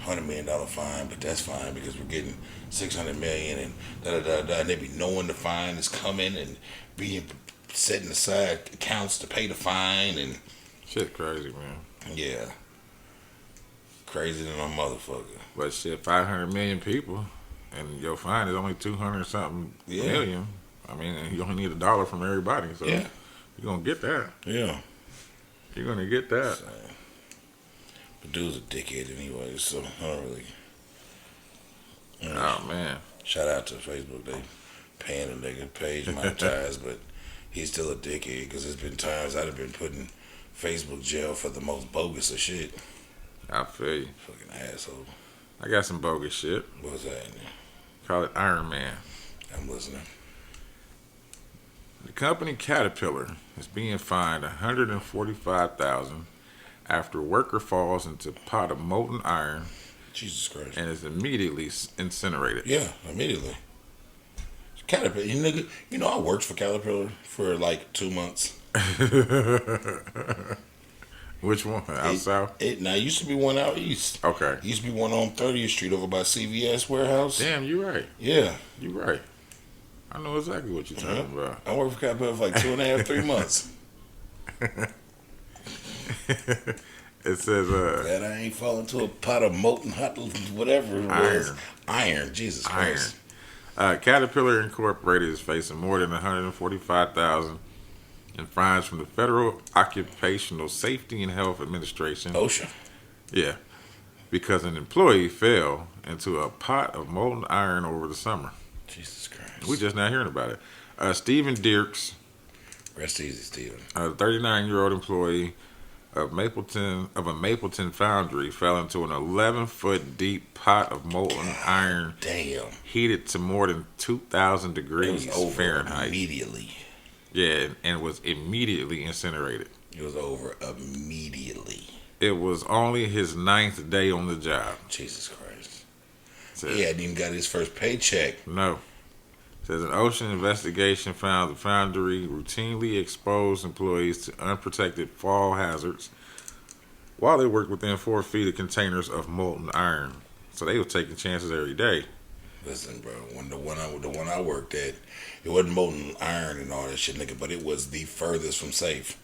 $100 million fine, but that's fine because we're getting $600 million and da-da-da-da, and they be knowing the fine is coming and being setting aside accounts to pay the fine, and Shit crazy, man. yeah, crazy than a motherfucker. But shit, 500 million people and your fine is only 200 something Yeah. million. I mean, you only need $1 from everybody, so Yeah. you're going to get that. Yeah. You're going to get that. So, but dude's a dickhead anyway, so I don't really. Oh, man. Shout out to Facebook. They paying a nigga page monetized, but he's still a dickhead because there's been times I'd have been put in Facebook jail for the most bogus of shit. I feel you. Fucking asshole. I got some bogus shit. What was that? Call it Iron Man. I'm listening. The company Caterpillar is being fined $145,000 after worker falls into pot of molten iron Jesus Christ. and is immediately incinerated. Yeah, immediately. Caterpillar, you nigga. You know I worked for Caterpillar for like 2 months. Which one? Out south? Now, it used to be one out east. Okay. It used to be one on 30th Street over by CVS warehouse. Damn, you right. Yeah. You right. I know exactly what you're talking about. I worked for Caterpillar for like 2.5, 3 months. It says, Glad I ain't falling into a pot of molten hot, whatever it was. Iron. Jesus iron. Christ. Caterpillar Incorporated is facing more than $145,000 in fines from the Federal Occupational Safety and Health Administration. OSHA. Yeah, because an employee fell into a pot of molten iron over the summer. Jesus Christ. We just not hearing about it. Stephen Dirks, Rest easy, Steven. a 39-year-old employee of a Mapleton foundry, fell into an 11-foot deep pot of molten iron Damn. heated to more than 2,000 It degrees was over Fahrenheit. immediately. Yeah, and was immediately incinerated. It was over immediately. It was only his 9th day on the job. Jesus Christ. Says, He hadn't even got his first paycheck. No. Says an ocean investigation found the foundry routinely exposed employees to unprotected fall hazards while they worked within 4 feet of containers of molten iron. So they were taking chances every day. Listen, bro. When the one I worked at, it wasn't molten iron and all that shit, nigga, but it was the furthest from safe.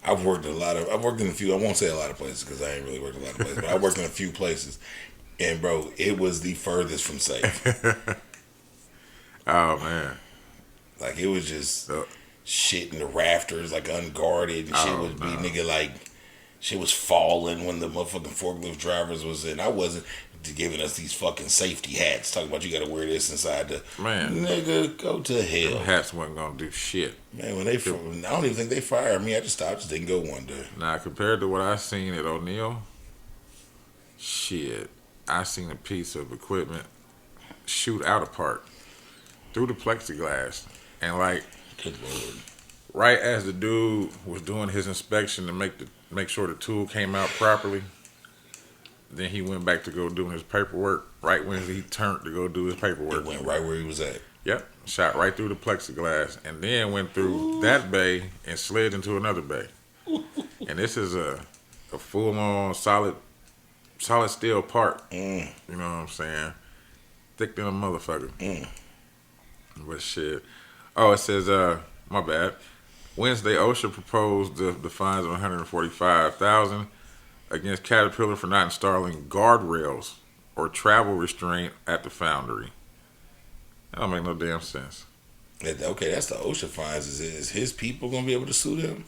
I've worked in a few. I won't say a lot of places because I ain't really worked in a lot of places, but I worked in a few places, and bro, it was the furthest from safe. Oh man. Like it was just So, shit in the rafters, like unguarded, and shit Oh, would be no. nigga like shit was falling when the motherfucking forklift drivers was in. I wasn't giving us these fucking safety hats, talking about you got to wear this inside the Man. nigga. Go to them hell, hats wasn't gonna do shit. man. When I don't even think they fired me. I just didn't go one day. Now compared to what I seen at O'Neill, shit, I seen a piece of equipment shoot out a part through the plexiglass. And like, Good Lord. right as the dude was doing his inspection to make sure the tool came out properly, then he went back to go doing his paperwork. Right when he turned to go do his paperwork, It went right where he was at. Yep, shot right through the plexiglass, and then went through that bay and slid into another bay. And this is a full on solid steel part. You know what I'm saying? Thick than a motherfucker. But shit. Oh, it says my bad. Wednesday, OSHA proposed the fines of $145,000 against Caterpillar for not installing guardrails or travel restraint at the foundry. That don't make no damn sense. Okay, that's the OSHA fines. Is his people gonna be able to sue them?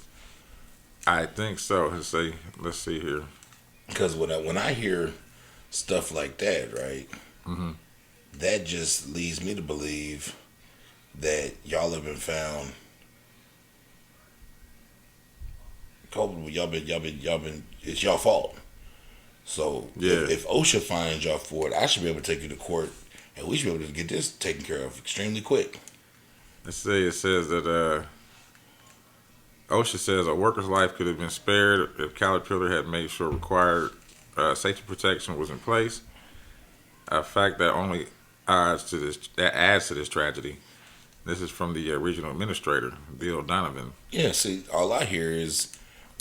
I think so. Let's see here. Because when I hear stuff like that, right, that just leads me to believe that y'all have been found culpable. Y'all been. It's y'all fault. So Yeah. if OSHA finds y'all for it, I should be able to take you to court, and we should be able to get this taken care of extremely quick. Let's see. It says that OSHA says a worker's life could have been spared if Caterpillar had made sure required safety protection was in place. A fact that only adds to this tragedy. This is from the regional administrator, Bill Donovan. Yeah. See, all I hear is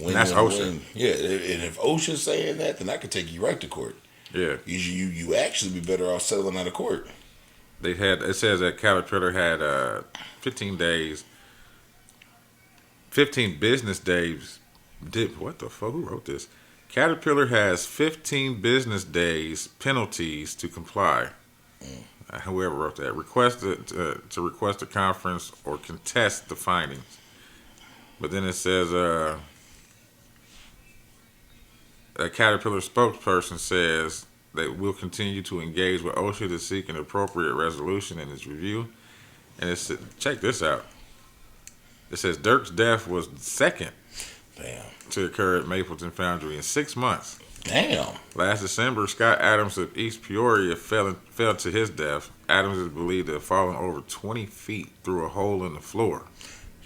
when that's OSHA. Yeah, and if OSHA's saying that, then I could take you right to court. Yeah, You actually be better off settling out of court. it says that Caterpillar had 15 business days. What the fuck? Who wrote this? Caterpillar has 15 business days penalties to comply. Whoever wrote that to request a conference or contest the findings. But then it says a Caterpillar spokesperson says they will continue to engage with OSHA to seek an appropriate resolution in its review. And it's check this out. It says Dirk's death was the second Damn. to occur at Mapleton Foundry in 6 months. Damn. Last December, Scott Adams of East Peoria fell to his death. Adams is believed to have fallen over 20 feet through a hole in the floor.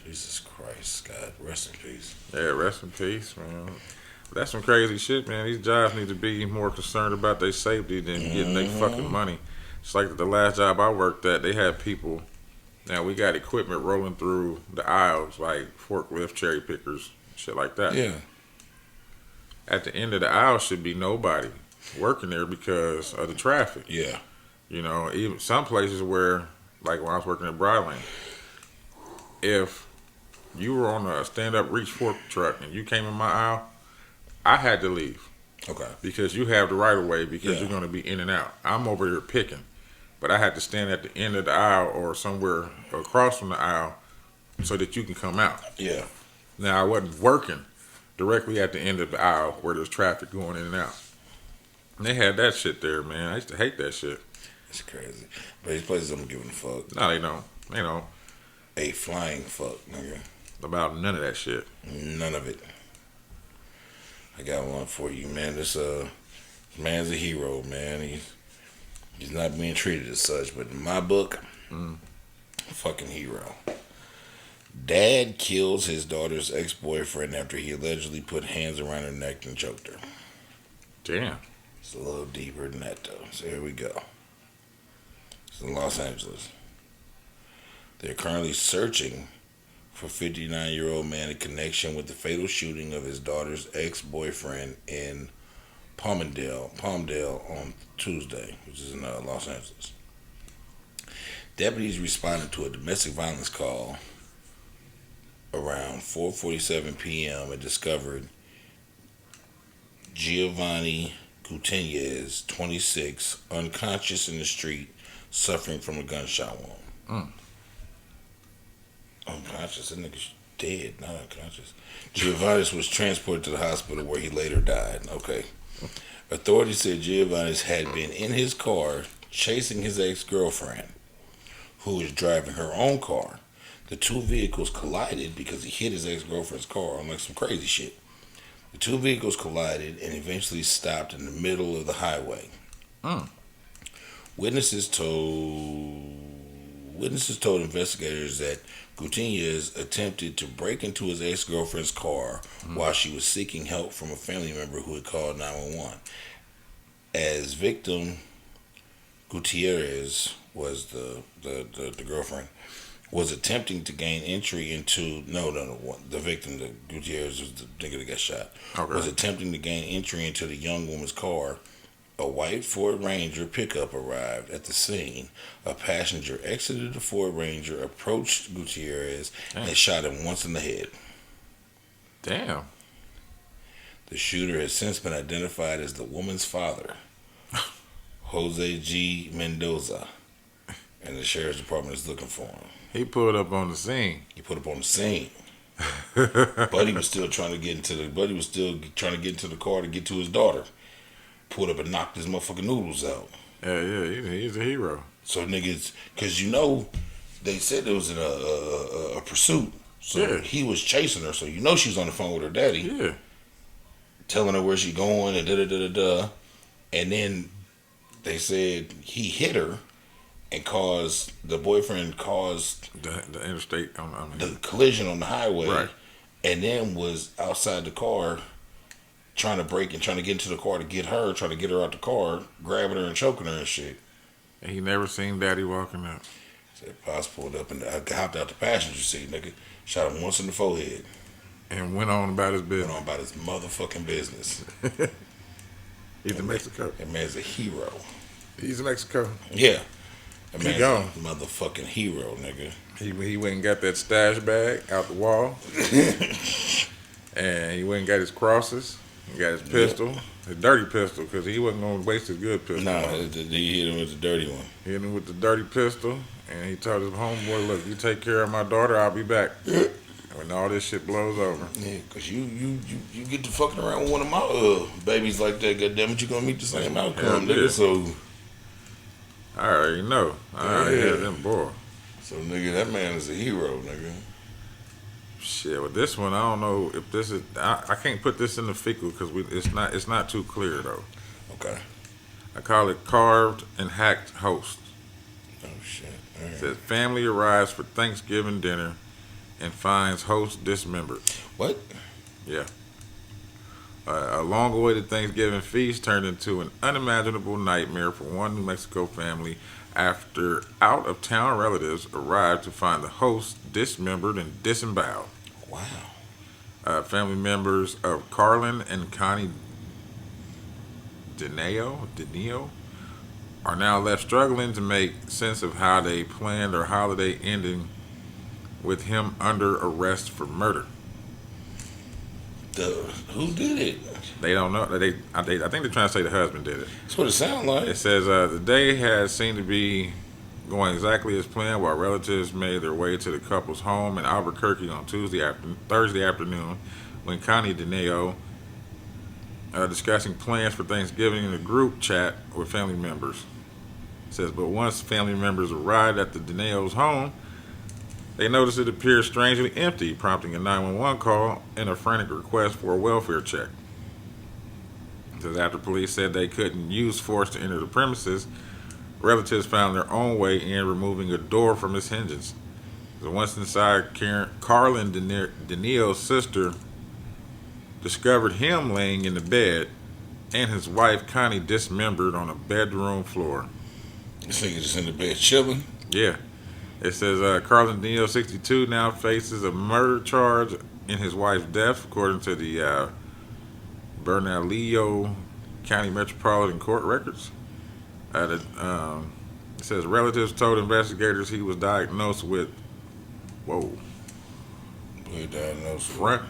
Jesus Christ, Scott. Rest in peace. Yeah, rest in peace, man. That's some crazy shit, man. These jobs need to be more concerned about their safety than getting their fucking money. It's like the last job I worked at, they had people. Now, we got equipment rolling through the aisles, like forklift, cherry pickers, shit like that. Yeah. At the end of the aisle should be nobody working there because of the traffic. Yeah. You know, even some places where, like when I was working at Bryland, if you were on a stand-up reach fork truck and you came in my aisle, I had to leave Okay. because you have the right of way because Yeah. you're going to be in and out. I'm over here picking, but I had to stand at the end of the aisle or somewhere across from the aisle so that you can come out. Yeah. Now, I wasn't working directly at the end of the aisle where there's traffic going in and out. And they had that shit there, man. I used to hate that shit. It's crazy. But these places don't give a fuck. No, they don't. They don't. A flying fuck, nigga. About none of that shit. None of it. I got one for you, man. This man's a hero, man. He's not being treated as such, but in my book, fucking hero. Dad kills his daughter's ex-boyfriend after he allegedly put hands around her neck and choked her. Damn. It's a little deeper than that, though. So here we go. It's in Los Angeles. They're currently searching for 59-year-old man in connection with the fatal shooting of his daughter's ex-boyfriend in Palmdale on Tuesday, which is in Los Angeles. Deputies responded to a domestic violence call around 4:47 p.m. and discovered Giovanni Gutierrez, 26, unconscious in the street, suffering from a gunshot wound. Unconscious, that nigga's dead, not unconscious. Giovanni was transported to the hospital where he later died. Okay. Authorities said Giovanni had been in his car chasing his ex-girlfriend, who was driving her own car. The two vehicles collided because he hit his ex-girlfriend's car on like some crazy shit. The two vehicles collided and eventually stopped in the middle of the highway. Witnesses told investigators that Gutierrez attempted to break into his ex-girlfriend's car while she was seeking help from a family member who had called 911. As victim, Gutierrez was the girlfriend, was attempting to gain entry into the victim, the Gutierrez was the nigga that got shot. Okay. Was attempting to gain entry into the young woman's car. A white Ford Ranger pickup arrived at the scene. A passenger exited the Ford Ranger, approached Gutierrez, and shot him once in the head. Damn. The shooter has since been identified as the woman's father, Jose G. Mendoza, and the sheriff's department is looking for him. He pulled up on the scene. He put up on the scene. Buddy was still trying to get into the car to get to his daughter. Pulled up and knocked his motherfucking noodles out. Yeah, he's a hero. So niggas, because they said there was a pursuit. So he was chasing her. So she was on the phone with her daddy. Yeah. Telling her where she going and da-da-da-da-da. And then they said he hit her and the boyfriend caused the interstate, the collision on the highway. Right. And then was outside the car trying to break and trying to get into the car to get her, trying to get her out the car, grabbing her and choking her and shit. And he never seen Daddy walking up. Said Pops pulled up and I hopped out the passenger seat, nigga. Shot him once in the forehead. And went on about his business. Went on about his motherfucking business. He's in Mexico. That man's a hero. He's in Mexico. Yeah. That He man's gone. a motherfucking hero, nigga. He went and got that stash bag out the wall. And he went and got his crosses. He got his pistol. His dirty pistol, because he wasn't going to waste his good pistol. Nah, he hit him with the dirty one. He hit him with the dirty pistol. And he told his homeboy, look, you take care of my daughter, I'll be back. When all this shit blows over. Yeah, because you get to fucking around with one of my babies like that, goddammit, you gonna meet the same outcome, nigga. Yeah. So I already know. I already had them boy. So nigga, that man is a hero, nigga. Shit, with this one, I don't know if this is. I can't put this in the fecal because it's not too clear though. Okay. I call it carved and hacked host. Oh shit. All right. It says family arrives for Thanksgiving dinner and finds host dismembered. What? Yeah. A long-awaited Thanksgiving feast turned into an unimaginable nightmare for one New Mexico family after out-of-town relatives arrived to find the host dismembered and disemboweled. Wow. Family members of Carlin and Connie Dineo are now left struggling to make sense of how they planned their holiday ending with him under arrest for murder. Who did it? They don't know. I think they're trying to say the husband did it. That's what it sounds like. It says the day has seemed to be going exactly as planned while relatives made their way to the couple's home in Albuquerque on Thursday afternoon when Connie Dineo discussing plans for Thanksgiving in a group chat with family members. It says, but once family members arrived at the Dineo's home, they noticed it appeared strangely empty, prompting a 911 call and a frantic request for a welfare check. It says after police said they couldn't use force to enter the premises, relatives found their own way in, removing a door from its hinges. So once inside, Carlin Dineo's sister discovered him laying in the bed and his wife Connie dismembered on a bedroom floor. This nigga just in the bed chilling. Yeah. It says Carlin Dineo, 62, now faces a murder charge in his wife's death, according to the Bernalillo County Metropolitan Court records. It says relatives told investigators he was diagnosed with, he's diagnosed with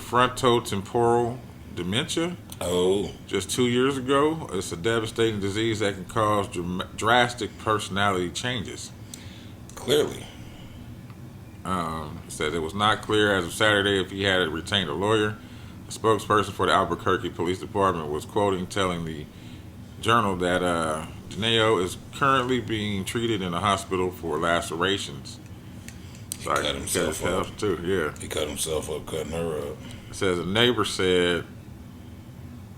frontotemporal dementia. Oh. Just 2 years ago. It's a devastating disease that can cause drastic personality changes. Clearly. It says it was not clear as of Saturday if he had retained a lawyer. A spokesperson for the Albuquerque Police Department was telling the Journal that Dineo is currently being treated in a hospital for lacerations. He cut himself up too. Yeah. He cut himself up, cutting her up. It says a neighbor said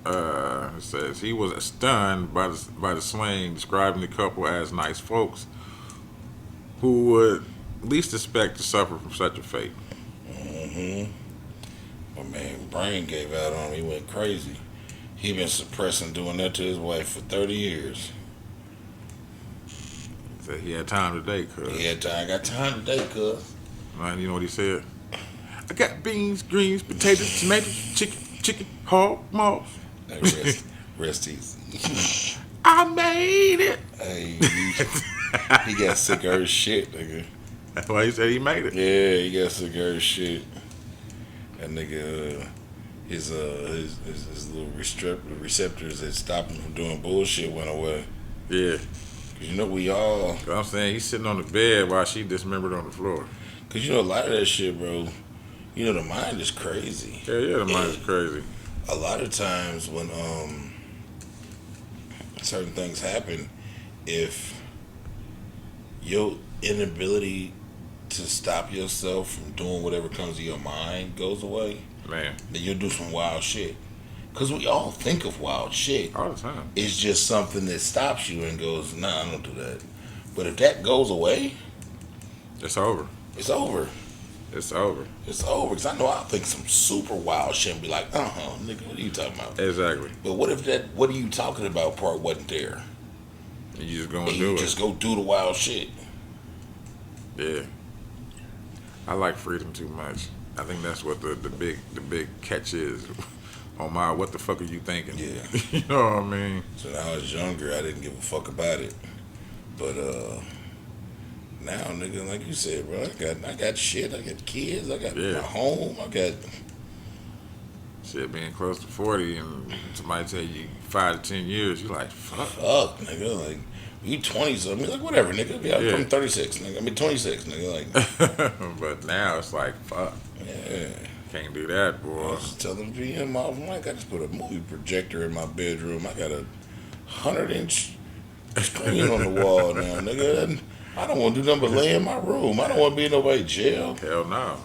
It says he was stunned by the swing, describing the couple as nice folks who would least expect to suffer from such a fate. Mm-hmm. But man, brain gave out on him. He went crazy. He been suppressing doing that to his wife for 30 years. Said he had time today, cuz. He had time. I got time today, cuz. Man, you know what he said? I got beans, greens, potatoes, tomatoes, chicken, hog, moss. Hey, rest easy. I made it. Hey, he got sick of her shit, nigga. That's why he said he made it. Yeah, he got sick of her shit. That nigga, his little receptors that stopped him from doing bullshit went away. Yeah. Cause you know we all. I'm saying he's sitting on the bed while she dismembered on the floor. Cause you know a lot of that shit, bro. You know the mind is crazy. Yeah, the mind is crazy. A lot of times when certain things happen, if your inability to stop yourself from doing whatever comes to your mind goes away, Man, then you'll do some wild shit. Because we all think of wild shit. all the time. It's just something that stops you and goes, nah, I don't do that. But if that goes away, It's over. it's over. It's over. It's over. Because I know I'll think some super wild shit and be like, nigga, what are you talking about? Exactly. But what if that, what are you talking about part wasn't there? You just gonna And do you it. just go do the wild shit. Yeah. I like freedom too much. I think that's what the big catch is. On my, what the fuck are you thinking? Yeah. You know what I mean? So when I was younger, I didn't give a fuck about it. But now, nigga, like you said, bro, I got shit. I got kids. I got Yeah. my home. I got. Shit, being close to 40 and somebody tell you 5 to 10 years, you like, fuck. Fuck, nigga. Like, you 20 something. Like, whatever, nigga. Yeah, Yeah. I'm 36, nigga. I mean, 26, nigga. Like, But now it's like, fuck. yeah. Can't do that, I boy. was just telling PM off mic, I just put a movie projector in my bedroom. I got a 100-inch screen on the wall now, nigga. And I don't want to do nothing but lay in my room. I don't want to be in nobody's jail. Hell no.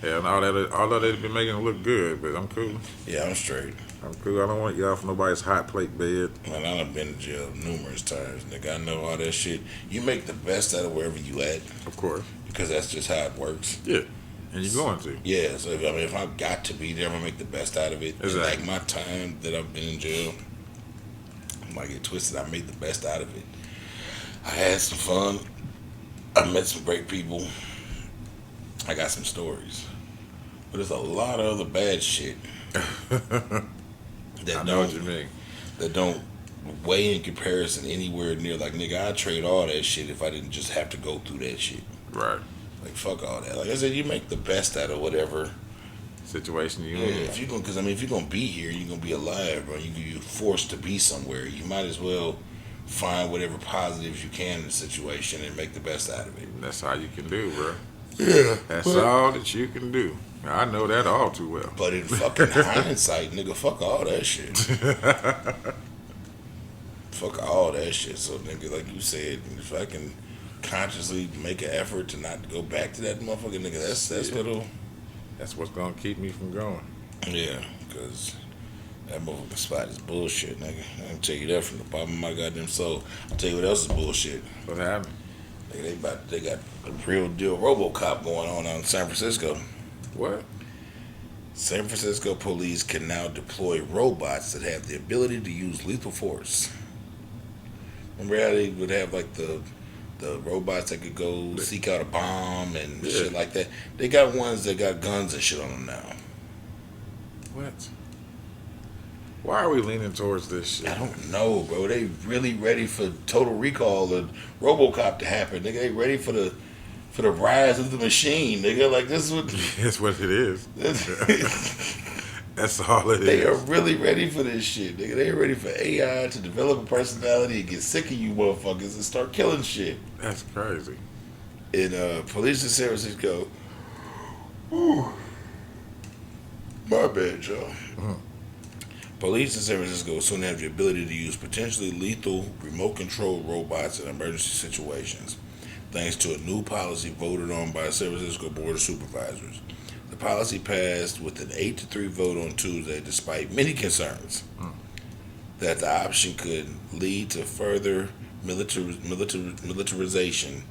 Hell no, although they've been making it look good, but I'm cool. Yeah, I'm straight. I'm cool. I don't want to get off nobody's hot plate bed. Man, I done been to jail numerous times, nigga. I know all that shit. You make the best out of wherever you at Of course. because that's just how it works. Yeah. And you're going to. Yeah, so if I've got to be there, I'm gonna make the best out of it. And Exactly. like my time that I've been in jail, I might get twisted. I made the best out of it. I had some fun. I met some great people. I got some stories, but there's a lot of other bad shit I know what you mean. that don't weigh in comparison anywhere near. Like, nigga, I'd trade all that shit if I didn't just have to go through that shit. Right. Like, fuck all that. Like I said, you make the best out of whatever. Situation you Yeah, in. if you gonna, because I mean, if you're gonna be here, you're gonna be alive, bro. You're forced to be somewhere. You might as well find whatever positives you can in the situation and make the best out of it. That's how you can do, bro. Yeah, That's all that you can do. I know that all too well. But in fucking hindsight, nigga, fuck all that shit. Fuck all that shit. So, nigga, like you said, if I can consciously make an effort to not go back to that motherfucker, nigga, that's Yeah. what'll. That's what's gonna keep me from going. Yeah, because that motherfucking spot is bullshit, nigga. I can tell you that from the bottom of my goddamn soul. I'll tell you what else is bullshit. What happened? Nigga, they got a real deal RoboCop going on out in San Francisco. What? San Francisco police can now deploy robots that have the ability to use lethal force. Remember how they would have like the robots that could go seek out a bomb and Yeah. shit like that? They got ones that got guns and shit on them now. What? Why are we leaning towards this shit? I don't know, bro. They really ready for Total Recall and RoboCop to happen. Nigga, they ready for the rise of the machine, nigga. Like, this is what That's what it is. That's all it they are is. really ready for this shit, nigga. They are ready for AI to develop a personality and get sick of you motherfuckers and start killing shit. That's crazy. In police in San Francisco, whew, my bad, y'all. Police in San Francisco will soon have the ability to use potentially lethal remote-controlled robots in emergency situations, thanks to a new policy voted on by the San Francisco Board of Supervisors. The policy passed with an 8-3 vote on Tuesday, despite many concerns that the option could lead to further militarization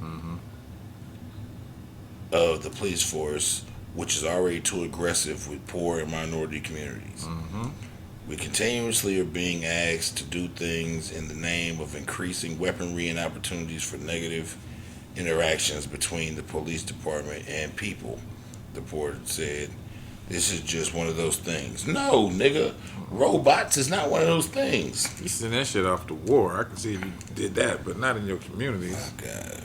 of the police force, which is already too aggressive with poor and minority communities. We continuously are being asked to do things in the name of increasing weaponry and opportunities for negative interactions between the police department and people, the report said. This is just one of those things. No, nigga. Robots is not one of those things. You send that shit off to war. I can see if you did that, but not in your communities. Oh, God.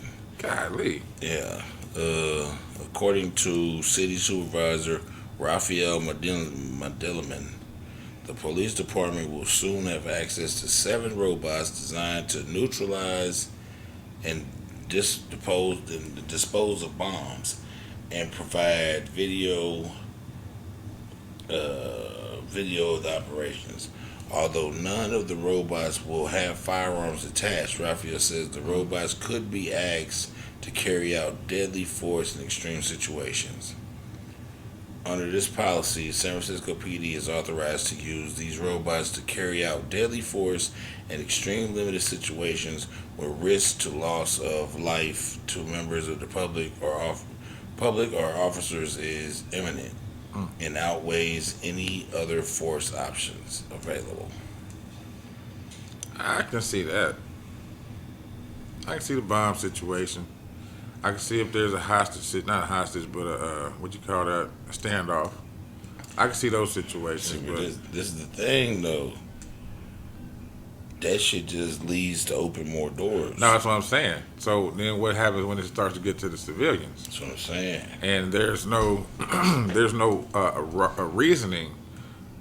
Golly. Yeah. According to City Supervisor Raphael Mandelaman, the police department will soon have access to 7 robots designed to neutralize and dispose of bombs and provide video of the operations. Although none of the robots will have firearms attached, Raphael says the robots could be asked to carry out deadly force in extreme situations. Under this policy, San Francisco PD is authorized to use these robots to carry out deadly force in extreme limited situations where risk to loss of life to members of the public or officers is imminent and outweighs any other force options available. I can see that. I can see the bomb situation. I can see if there's a hostage, not a hostage, but what you call that, a standoff. I can see those situations. See, but this is the thing, though. That shit just leads to open more doors. no, that's what I'm saying. So then what happens when it starts to get to the civilians? That's what I'm saying. And there's no reasoning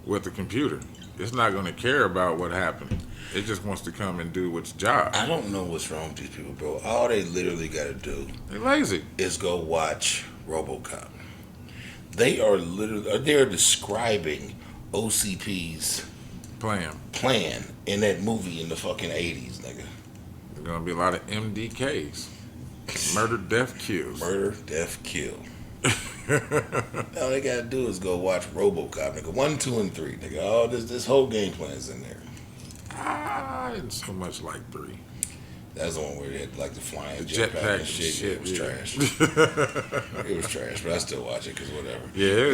with the computer. It's not going to care about what happened. It just wants to come and do its job. I don't know what's wrong with these people, bro. All they literally got to do They're lazy. is go watch RoboCop. They're describing OCP's plan in that movie in the fucking 80s, nigga. There's going to be a lot of MDKs. Murder, death, kills. Murder, death, kill. All they gotta do is go watch RoboCop, nigga. 1, 2, and 3, nigga. All this whole game plan's in there. I didn't so much like 3. That's the one where they had like the flying The jetpack jetpack and shit. shit, It was yeah. trash. It was trash, but I still watch it because whatever. Yeah.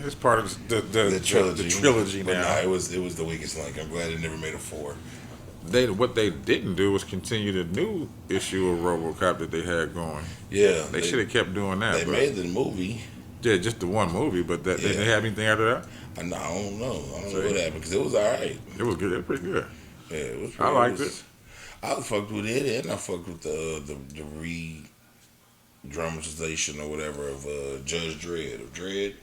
It's part of the trilogy. The trilogy But now. nah, it was the weakest link. I'm glad it never made a 4. What they didn't do was continue the new issue of RoboCop that they had going. Yeah, They should have kept doing that. They but, made the movie. yeah, just the one movie, but they didn't have anything after that. I don't know. I don't know what happened because it was all right. It was good. It was pretty good. Yeah, it was. I liked it. I fucked with it, and I fucked with the re-dramatization or whatever of Judge Dredd.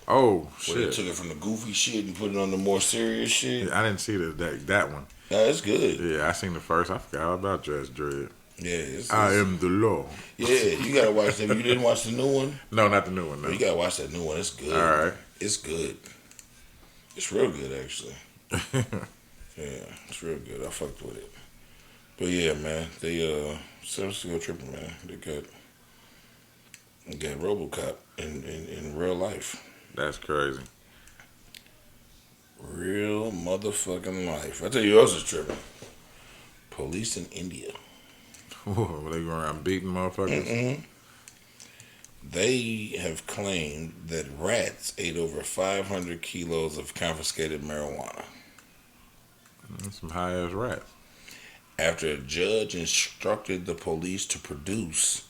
Oh Where they shit! took it from the goofy shit and put it on the more serious shit. Yeah, I didn't see that one. No, it's good. Yeah, I seen the first. I forgot all about Judge Dredd. Yeah, it's I am the law. Yeah, you gotta watch that. You didn't watch the new one? No, not the new one. No. You gotta watch that new one. It's good. All right. It's good. It's real good, actually. Yeah, it's real good. I fucked with it. But yeah, man, they San Francisco tripping, man. They got RoboCop in real life. That's crazy. Real motherfucking life. I tell you who else is tripping. Police in India. Whoa, they go around beating motherfuckers. They have claimed that rats ate over 500 kilos of confiscated marijuana. Some high ass rats. After a judge instructed the police to produce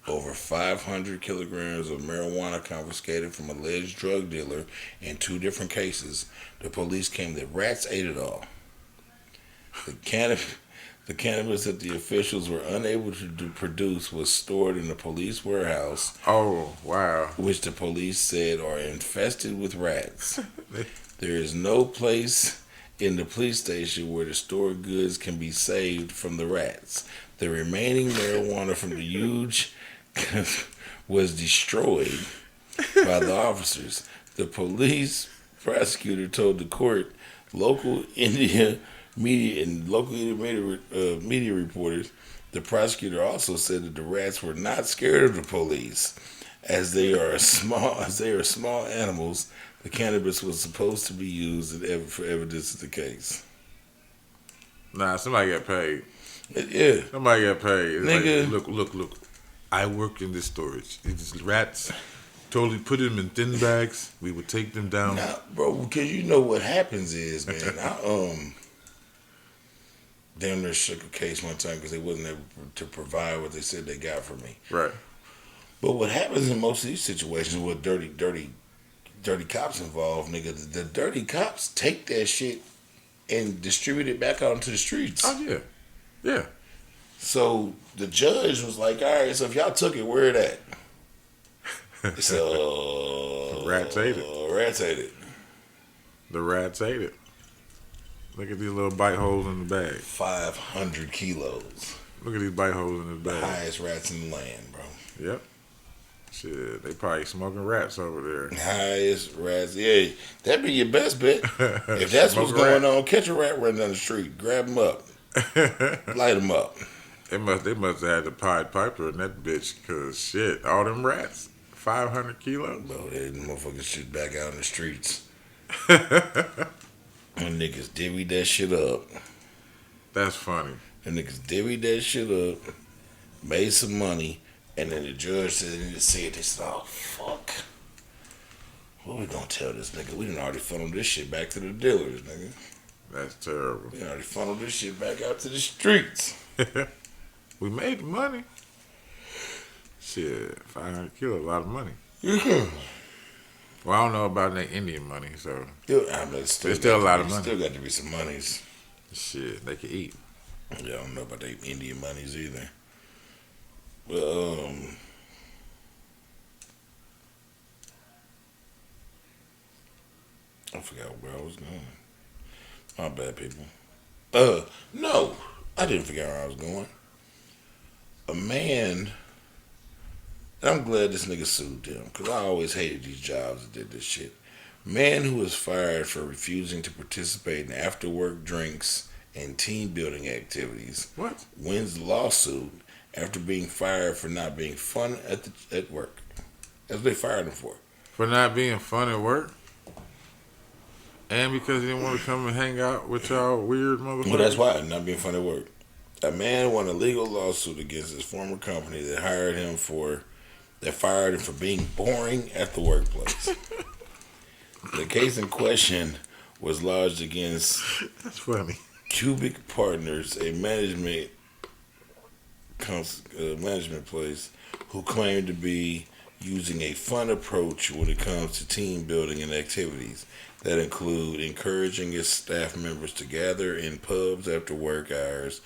over 500 kilograms of marijuana confiscated from alleged drug dealer in 2 different cases, the police claimed that rats ate it all. The cannabis that the officials were unable to produce was stored in a police warehouse. Oh, wow. Which the police said are infested with rats. There is no place in the police station where the stored goods can be saved from the rats. The remaining marijuana from the huge was destroyed by the officers. The police prosecutor told the court local India media reporters. The prosecutor also said that the rats were not scared of the police. as they are small animals, the cannabis was supposed to be used for evidence of the case. Nah, somebody got paid. Yeah, Somebody got paid. It's nigga. like, look. I work in this storage. These rats, totally put them in thin bags. We would take them down. Nah, bro, because you know what happens is, man, I damn near shook a case one time because they wasn't able to provide what they said they got for me. Right. But what happens in most of these situations with dirty cops involved, nigga, the dirty cops take that shit and distribute it back out into the streets. Oh yeah, yeah. So the judge was like, all right, so if y'all took it, where it at? He said, Rats ate it. Rats ate it. The rats ate it. Look at these little bite holes in the bag. 500 kilos. Look at these bite holes in the The bag. highest rats in the land, bro. Yep. Shit, they probably smoking rats over there. Highest rats. Yeah, that'd be your best bet. If that's what's Smoke going rat. on, catch a rat running down the street. Grab him up. Light him up. They must have had the Pied Piper in that bitch, cause shit, all them rats, 500 kilos. Bro, that motherfucker shit back out in the streets. When niggas divvied that shit up. That's funny. And niggas divvied that shit up, made some money, and then the judge said, they said, they said, oh, fuck. What we gonna tell this nigga? We done already funneled this shit back to the dealers, nigga. That's terrible. We already funneled this shit back out to the streets. We made the money. Shit, 500 kilos, a lot of money. Yeah. Well, I don't know about that Indian money, so I mean, There's still a lot of money. Still got to be some monies. shit, they could eat. Yeah, I don't know about the Indian monies either. But I forgot where I was going. My bad, people. No, I didn't forget where I was going. A man, and I'm glad this nigga sued them because I always hated these jobs that did this shit. Man who was fired for refusing to participate in after work drinks and team building activities What? wins the lawsuit after being fired for not being fun at work. That's what they fired him for. For not being fun at work? And because he didn't want to come and hang out with y'all weird motherfuckers? Well, that's why, not being fun at work. A man won a legal lawsuit against his former company that fired him for being boring at the workplace. The case in question was lodged against That's funny. Cubic Partners, a management place, who claimed to be using a fun approach when it comes to team building and activities that include encouraging its staff members to gather in pubs after work hours.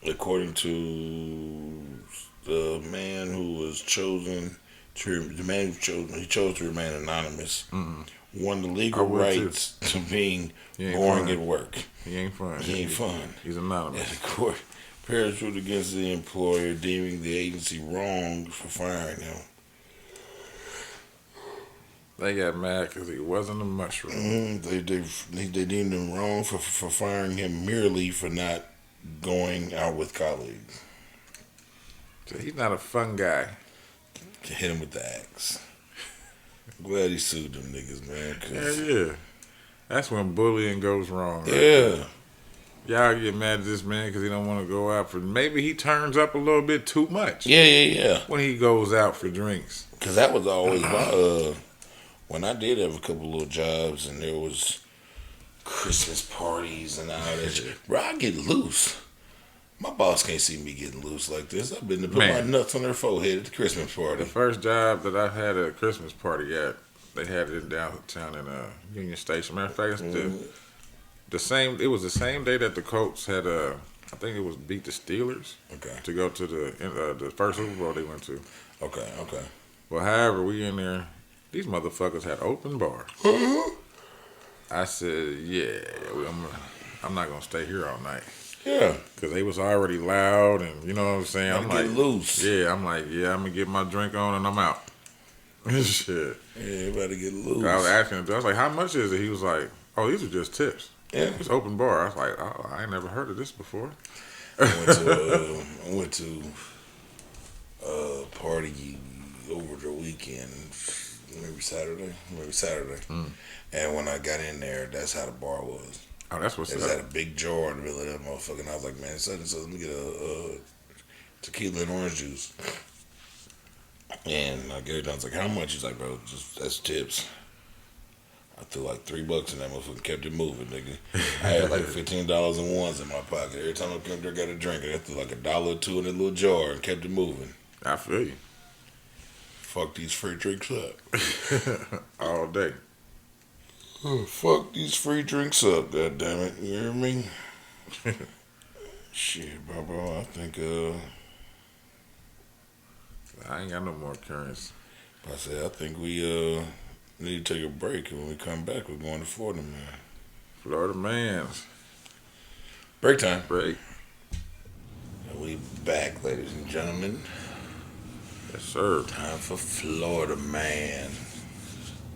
According to the man who chose to remain anonymous, won the legal rights to being boring at work. He ain't fun. He ain't fun. He's anonymous. And the court parachute against the employer, deeming the agency wrong for firing him. They got mad because he wasn't a mushroom. They deemed him wrong for firing him merely for not going out with colleagues. So he's not a fun guy. To hit him with the axe. I'm glad he sued them niggas, man. Yeah. That's when bullying goes wrong. Right? Yeah. Y'all get mad at this man because he don't want to go out for. Maybe he turns up a little bit too much. Yeah. When he goes out for drinks. Because that was always my when I did have a couple little jobs and there was Christmas parties and all that shit. Bro, I get loose. My boss can't see me getting loose like this. I've been to put my nuts on their forehead at the Christmas party. The first job that I had a Christmas party at, they had it in downtown in Union Station. Matter of fact, it's the same. It was the same day that the Colts had I think it was beat the Steelers. Okay. To go to the first Super Bowl they went to. Okay. Well, however, we in there. These motherfuckers had open bars. I said, yeah, I'm not gonna stay here all night. Yeah. Because they was already loud and, you know what I'm saying? I'm get like, loose. Yeah, I'm like, yeah, I'm going to get my drink on and I'm out. Shit. Yeah, you better get loose. I was asking him, I was like, how much is it? He was like, oh, these are just tips. Yeah. It's open bar. I was like, oh, I ain't never heard of this before. I went to a party over the weekend, maybe Saturday. Mm. And when I got in there, that's how the bar was. Oh, that's what's It just up. had a big jar in the middle of that motherfucker. And I was like, man, so let me get a tequila and orange juice. And I get it done. I was like, how much? He's like, bro, just that's tips. I threw like $3 in that motherfucker and kept it moving, nigga. I had like $15 in ones in my pocket. Every time I came there, got a drink, I threw like $1 or $2 in that little jar and kept it moving. I feel you. Fuck these free drinks up. All day. Fuck these free drinks up, god damn it. You hear me? Shit, bro, I think I ain't got no more currency. I think we need to take a break, and when we come back, we're going to Florida, man. Florida man's Break time. break. And we back, ladies and gentlemen. Yes, sir. Time for Florida man.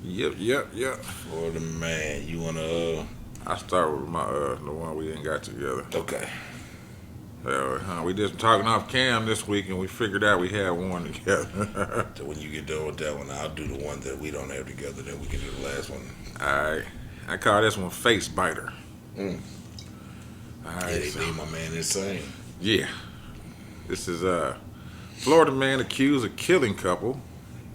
Yep. Florida man. You wanna? I start with my the one we ain't got together. Okay. We did some talking off cam this week, and we figured out we had one together. So when you get done with that one, I'll do the one that we don't have together. Then we can do the last one. Alright. I call this one Face Biter. Mm. Alright. Yeah, they made my man insane. Yeah. This is Florida man accused of killing couple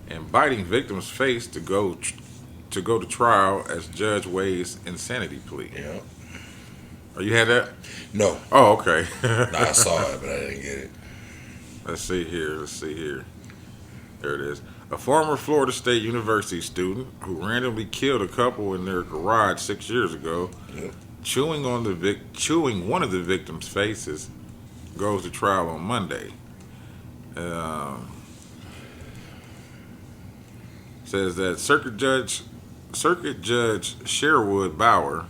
and biting victim's face to go to trial as judge weighs insanity plea. Yeah. Oh, you had that? No. Oh, okay. No, I saw it, but I didn't get it. Let's see here. There it is. A former Florida State University student who randomly killed a couple in their garage 6 years ago, Yep. chewing one of the victims' faces, goes to trial on Monday. Says that Circuit Judge Sherwood Bauer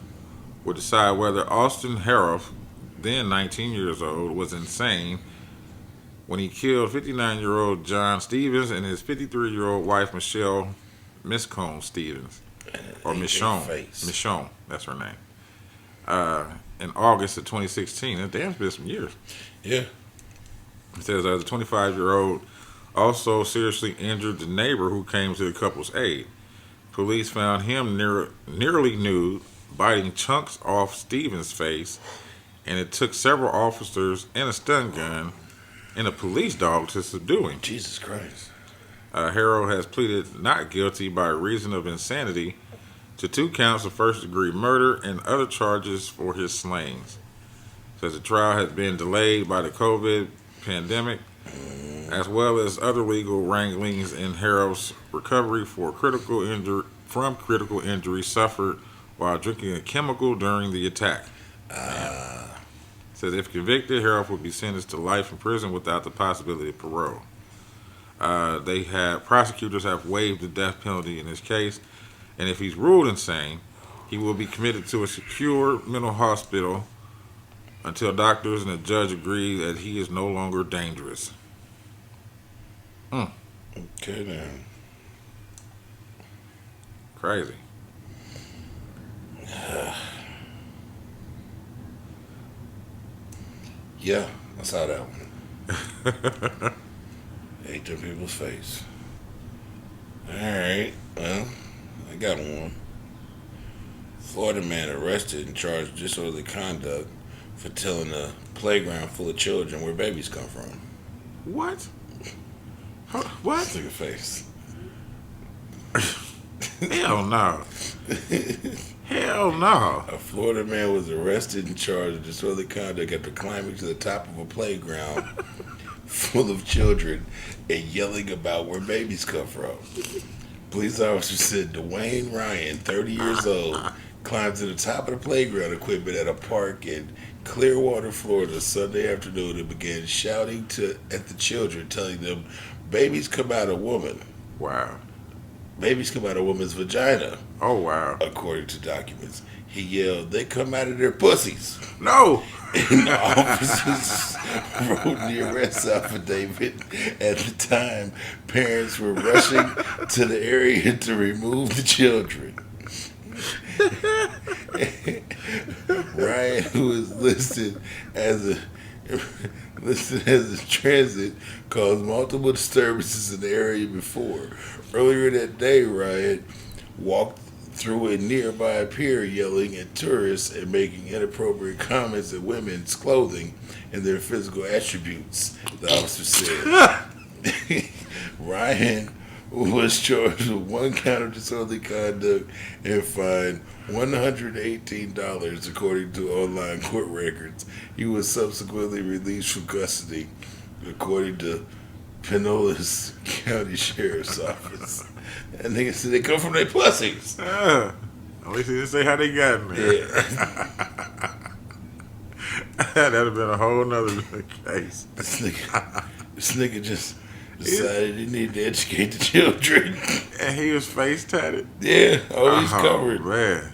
would decide whether Austin Harroff, then 19 years old, was insane when he killed 59-year-old John Stevens and his 53-year-old wife Michelle Miscombe Stevens, or Michonne. Michonne, that's her name. In August of 2016. That damn been some years. Yeah. It says the 25-year-old also seriously injured the neighbor who came to the couple's aid. Police found him nearly nude, biting chunks off Stevens' face, and it took several officers and a stun gun and a police dog to subdue him. Jesus Christ. Harrow has pleaded not guilty by reason of insanity to 2 counts of first-degree murder and other charges for his slayings. Says the trial has been delayed by the COVID pandemic, as well as other legal wranglings in Harrow's recovery from critical injury suffered while drinking a chemical during the attack. Says if convicted, Harrow would be sentenced to life in prison without the possibility of parole. Prosecutors have waived the death penalty in this case, and if he's ruled insane, he will be committed to a secure mental hospital until doctors and a judge agree that he is no longer dangerous. Okay, then. Crazy. Yeah, I saw that one. Ate them people's face. Alright, well, I got one. Florida man arrested and charged with disorderly conduct for telling a playground full of children where babies come from. What? Huh, what? Look at face. Hell no. Hell no. A Florida man was arrested and charged with disorderly conduct after climbing to the top of a playground full of children and yelling about where babies come from. Police officer said Dwayne Ryan, 30 years old, climbed to the top of the playground equipment at a park in Clearwater, Florida, Sunday afternoon and began shouting at the children, telling them, babies come out of woman. Wow. Babies come out of woman's vagina. Oh, wow. According to documents. He yelled, they come out of their pussies. No. And the officers wrote the arrest affidavit. At the time, parents were rushing to the area to remove the children. Ryan, who is listed as a listed as a transit, caused multiple disturbances in the area before. Earlier that day, Ryan walked through a nearby pier yelling at tourists and making inappropriate comments at women's clothing and their physical attributes, the officer said. Ryan was charged with one count of disorderly conduct and fined $118, according to online court records. He was subsequently released from custody, according to Pinellas County Sheriff's Office. And niggas said they come from their pussies. At least he didn't say how they got in there. Yeah. That'd have been a whole nother case. This nigga just decided he needed to educate the children. And he was face tatted. Yeah, he's covered. Man,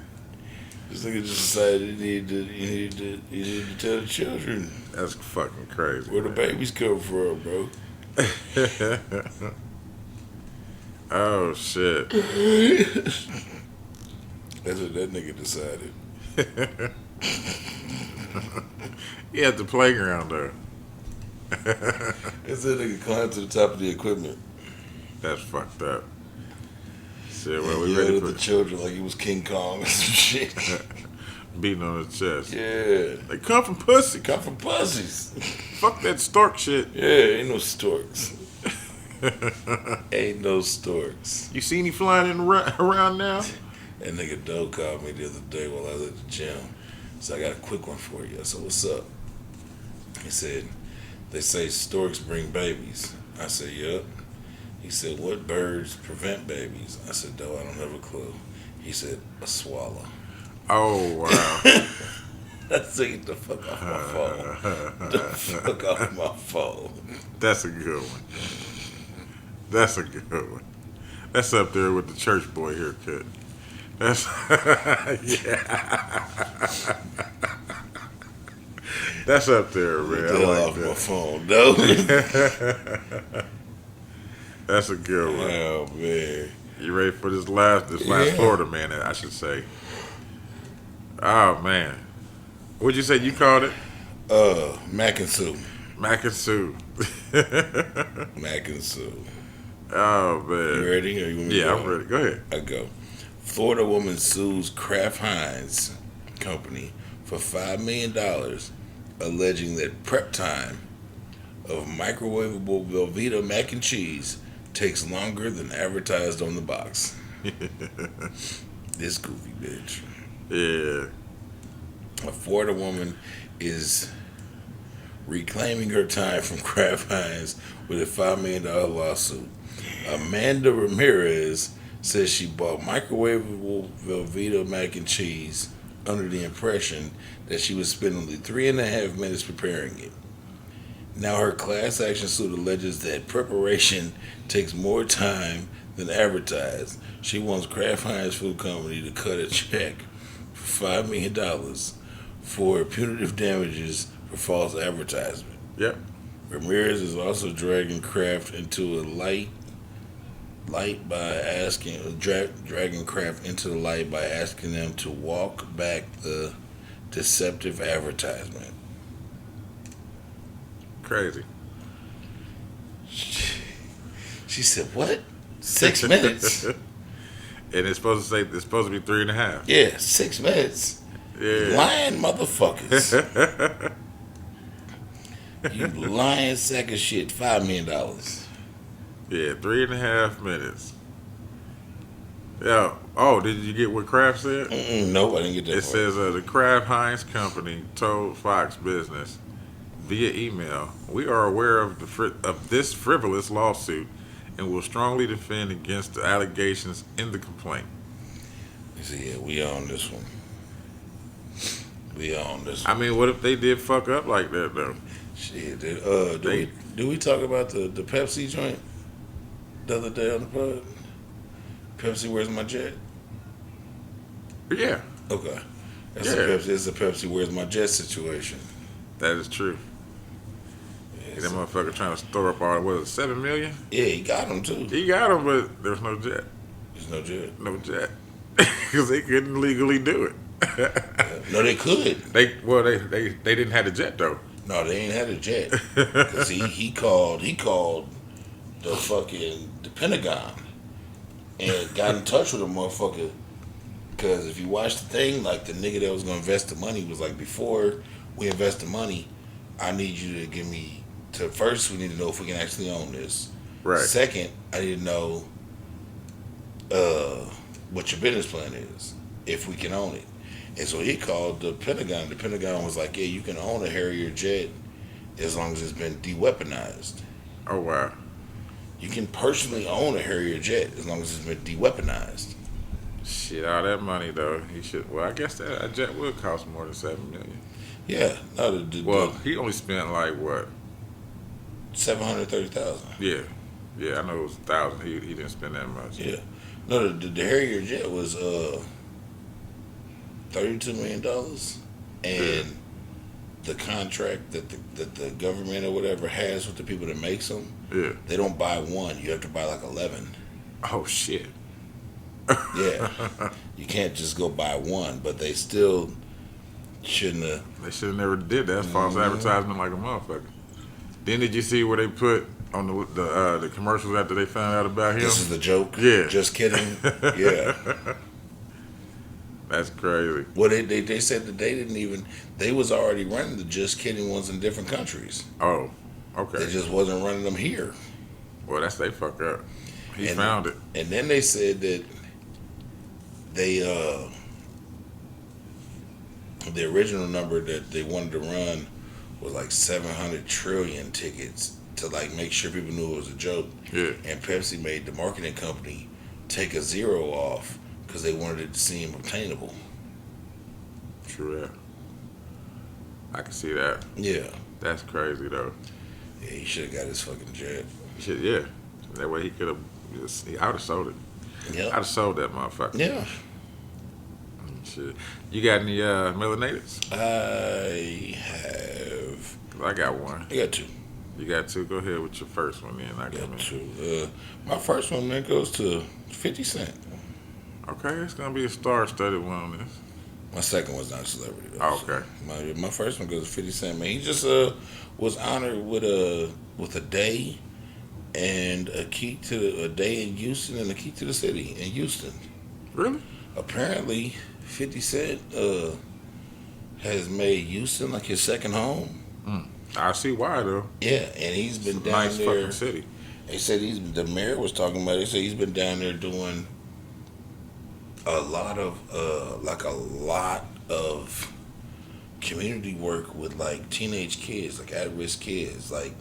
This nigga just decided he needed to tell the children that's fucking crazy. where the babies come from, bro. Oh shit. That's what that nigga decided. He at the playground though. That's that nigga climbed to the top of the equipment. That's fucked up. Shit, well, And we yelled ready at for the children like he was King Kong or some shit. beating on the chest. Yeah. They come from pussy. They come from pussies. Fuck that stork shit. Yeah, ain't no storks. Ain't no storks. You see any flying in around now? That nigga Doe called me the other day while I was at the gym. So I got a quick one for you. I said, what's up? He said, they say storks bring babies. I said, yup. He said, what birds prevent babies? I said, Doe, I don't have a clue. He said, a swallow. Oh wow. I said, get the fuck off my phone. The fuck off my phone. That's a good one. That's a good one. That's up there with the church boy haircut. That's yeah. That's up there, man. Get I the hell like off my that. phone, Doe. That's a good one. Oh, man. You ready for this last Yeah. Florida man, I should say. Oh man. What'd you say you called it? Mac and Sue. Mac and Sue. Mac and Sue. Oh You man. ready? Or you want me to Yeah, go? I'm ready. Go ahead. I go. Florida woman sues Kraft Heinz company for $5 million, alleging that prep time of microwavable Velveeta mac and cheese takes longer than advertised on the box. This goofy bitch. Yeah. A Florida woman is reclaiming her time from Kraft Heinz with a $5 million lawsuit. Amanda Ramirez says she bought microwavable Velveeta mac and cheese under the impression that she would spend only 3.5 minutes preparing it. Now her class action suit alleges that preparation takes more time than advertised. She wants Kraft Heinz Food Company to cut a check for $5 million for punitive damages for false advertisement. Yep. Ramirez is also dragging Kraft into a light by asking dragging Kraft into the light by asking them to walk back the deceptive advertisement. Crazy. She said, "What? 6 minutes? And it's supposed to be 3.5. Yeah, 6 minutes. Yeah. Lying motherfuckers. You lying sack of shit. $5 million. Yeah, 3.5 minutes. Yeah. Oh, did you get what Kraft said? Nope, I didn't get that. It says the Kraft Heinz Company told Fox Business via email, "We are aware of this frivolous lawsuit and will strongly defend against the allegations in the complaint." He said, "Yeah, we own this one. We own this I one." mean, what if they did fuck up like that though? Shit, do we talk about the Pepsi joint the other day on the pod? Pepsi, where's my jet? Yeah, Okay, that's Yeah. a Pepsi. It's a Pepsi, where's my jet situation. that is true. Yeah, That motherfucker trying to store up all, what is it, 7 million? yeah, he got him too. He got him, but there was no jet. There's no jet. No jet. Because they couldn't legally do it. No, they could. They didn't have the jet though. No, they ain't had a jet. Cause he called the Pentagon and got in touch with a motherfucker. Cause if you watch the thing, like the nigga that was gonna invest the money was like, before we invest the money, I need you to give me first we need to know if we can actually own this. Right. Second, I need to know what your business plan is, if we can own it. And so he called the Pentagon. The Pentagon was like, yeah, you can own a Harrier jet as long as it's been de-weaponized. Oh wow. You can personally own a Harrier jet as long as it's been de-weaponized. Shit, all that money though. He should. Well, I guess that a jet would cost more than $7 million. Yeah. No, He only spent like what? 730,000. Yeah. Yeah, I know it was 1,000. He didn't spend that much. Yeah. No, the Harrier jet was $32 million, and the contract that the government or whatever has with the people that makes them, Yeah. they don't buy one. You have to buy like 11. Oh shit. Yeah. You can't just go buy one, but they still shouldn't have. They should have never did that. That's false advertisement like a motherfucker. Then did you see where they put on the commercials after they found out about him? This is the joke. Yeah. Just kidding. Yeah. That's crazy. Well, they said that they was already running the Just Kidding ones in different countries. Oh, okay. They just wasn't running them here. Well, that's they fuck up. He found it. And then they said that they the original number that they wanted to run was like 700 trillion tickets to like make sure people knew it was a joke. Yeah. And Pepsi made the marketing company take a zero off because they wanted it to seem obtainable. True that. I can see that. Yeah. That's crazy though. Yeah, he should have got his fucking jet. Shit, yeah. That way he could have. I would have sold it. Yeah. I'd have sold that motherfucker. Yeah. Shit. You got any Melanators? I have. I got one. I got two. You got two? Go ahead with your first one, then. I Got two. My first one, man, goes to 50 Cent. Okay, it's gonna be a star-studded one on this. My second was not a celebrity, though. Oh, okay. So my first one goes to 50 Cent, man. He just was honored with a day and a day in Houston and a key to the city in Houston. Really? Apparently, 50 Cent has made Houston like his second home. I see why though. Yeah, and he's been It's a down nice there. fucking city. They said the mayor was talking about it. They said he's been down there doing a lot of community work with like teenage kids, like at-risk kids, like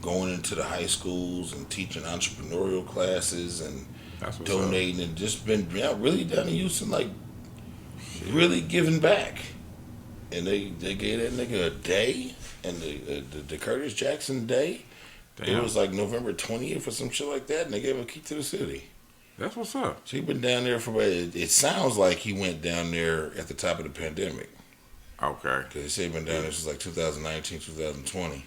going into the high schools and teaching entrepreneurial classes and That's what's donating, and just been really down in Houston, like really giving back. And they gave that nigga a day, and the Curtis Jackson day. Damn. It was like November 20th or some shit like that, and they gave him a key to the city. That's what's up. So he been down there for. It sounds like he went down there at the top of the pandemic. Okay. Because they say he been down there since like 2019, 2020.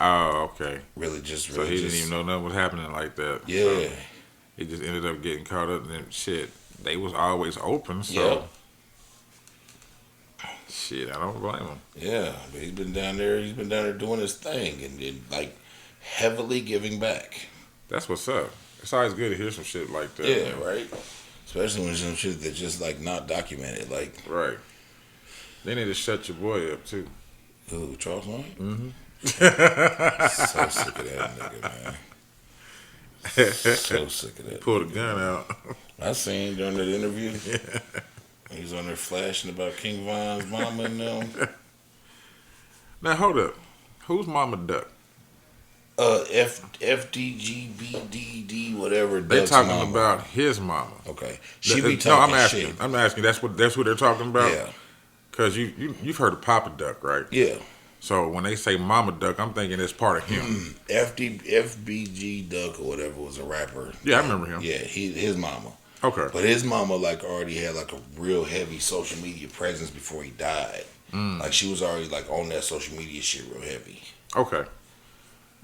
Oh, okay. Really just. So he didn't even know nothing was happening like that. Yeah. So he just ended up getting caught up in that shit. They was always open, so. Yep. Shit, I don't blame him. Yeah, but he's been down there. He's been down there doing his thing and like heavily giving back. That's what's up. It's always good to hear some shit like that. Yeah, man. right. Especially when some shit that's just like not documented. Like, Right. They need to shut your boy up too. who, Charles Wayne? Mm-hmm. So sick of that nigga, man. So sick of that. Pull the gun out. I seen during that interview. He was on there flashing about King Von's mama and them. Now hold up. Who's Mama Duck? FDGBDD, whatever. They Duck's talking mama. about his mama. Okay. She be No, I'm talking asking. shit. I'm asking. That's what they're talking about. Yeah. Cause you've heard of Papa Duck, right? Yeah. So when they say Mama Duck, I'm thinking it's part of him. FBG Duck or whatever was a rapper. Yeah, I remember him. Yeah, his mama. Okay. But his mama like already had like a real heavy social media presence before he died. Like she was already like on that social media shit real heavy. Okay.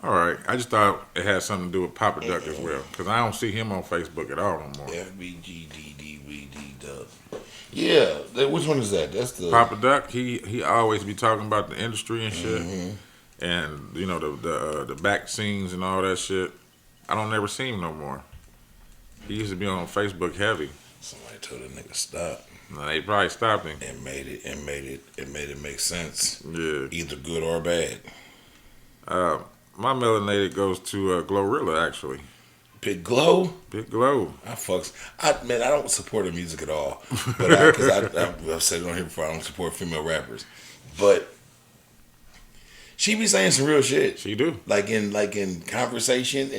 All right. I just thought it had something to do with Papa Duck as well, because I don't see him on Facebook at all no more. FBGDDBD Duck. Yeah, which one is that? That's the Papa Duck, he always be talking about the industry and shit. and you know the back scenes and all that shit. I don't never see him no more. He used to be on Facebook heavy. Somebody told that nigga stop. Now, they probably stopped him. And made it make sense. Yeah. Either good or bad. My melanated goes to Glorilla actually. Big Glow. Big Glow. I don't support her music at all. But I've said it on here before. I don't support female rappers. But she be saying some real shit. She do. Like in conversation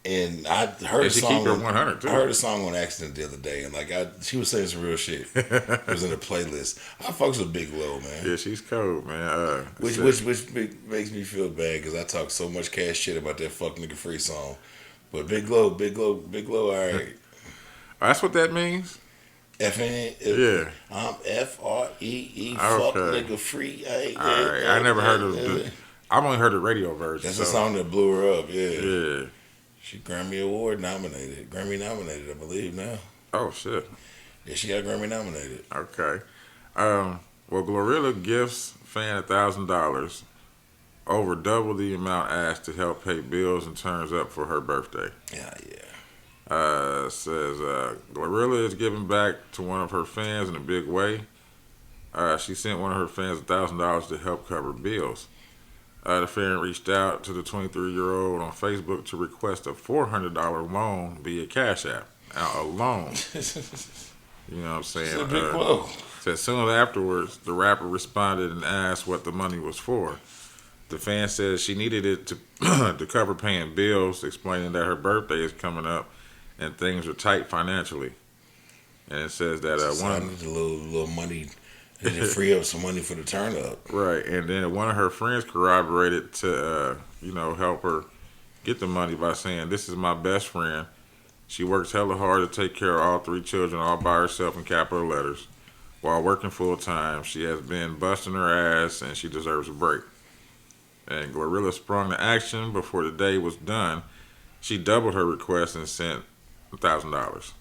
and I heard And she keep her 100 too. I heard a song on accident the other day, and she was saying some real shit. It was in a playlist. I fucks with Big Glow, man. Yeah, she's cold, man. Which makes me feel bad because I talk so much cash shit about that fuck nigga free song. But Big Glow, all right. That's what that means. FN. Yeah. I'm FREE. Fuck Okay. nigga free. All right. I never heard of. I've only heard the radio version. That's the song that blew her up. Yeah. Yeah. She Grammy nominated, I believe now. Oh shit. Yeah, she got Grammy nominated. Okay. Well, Glorilla gifts fan $1,000, over double the amount asked to help pay bills and turns up for her birthday. Yeah. Says Glorilla is giving back to one of her fans in a big way. She sent one of her fans $1,000 to help cover bills. The fan reached out to the 23-year-old on Facebook to request a $400 loan via Cash App. Now, a loan. You know what I'm saying? It's a big blow. Said soon afterwards, the rapper responded and asked what the money was for. The fan says she needed it to to cover paying bills, explaining that her birthday is coming up and things are tight financially. And it says that I need a little money. I need to free up some money for the turn up. Right, and then one of her friends corroborated to help her get the money by saying, "This is my best friend. She works hella hard to take care of all 3 children all by herself in capital letters. While working full time, she has been busting her ass and she deserves a break." And Glorilla sprung to action before the day was done. She doubled her request and sent $1,000,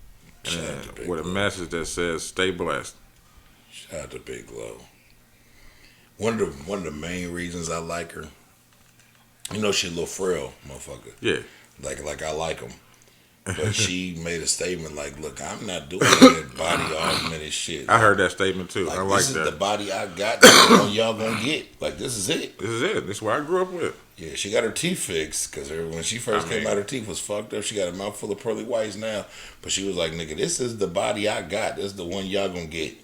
and with a message that says, "Stay blessed." Shout out to Big Glow. One of the main reasons I like her, she a little frail motherfucker. Yeah. Like I like him. But she made a statement like, "Look, I'm not doing that body augmented shit." I heard that statement too. Like, I like this is that. the body I got. This is the one y'all gonna get. Like, this is it. This is it. This is what I grew up with. Yeah, she got her teeth fixed because when she first came out, her teeth was fucked up. She got a mouth full of pearly whites now. But she was like, "Nigga, this is the body I got. This is the one y'all gonna get.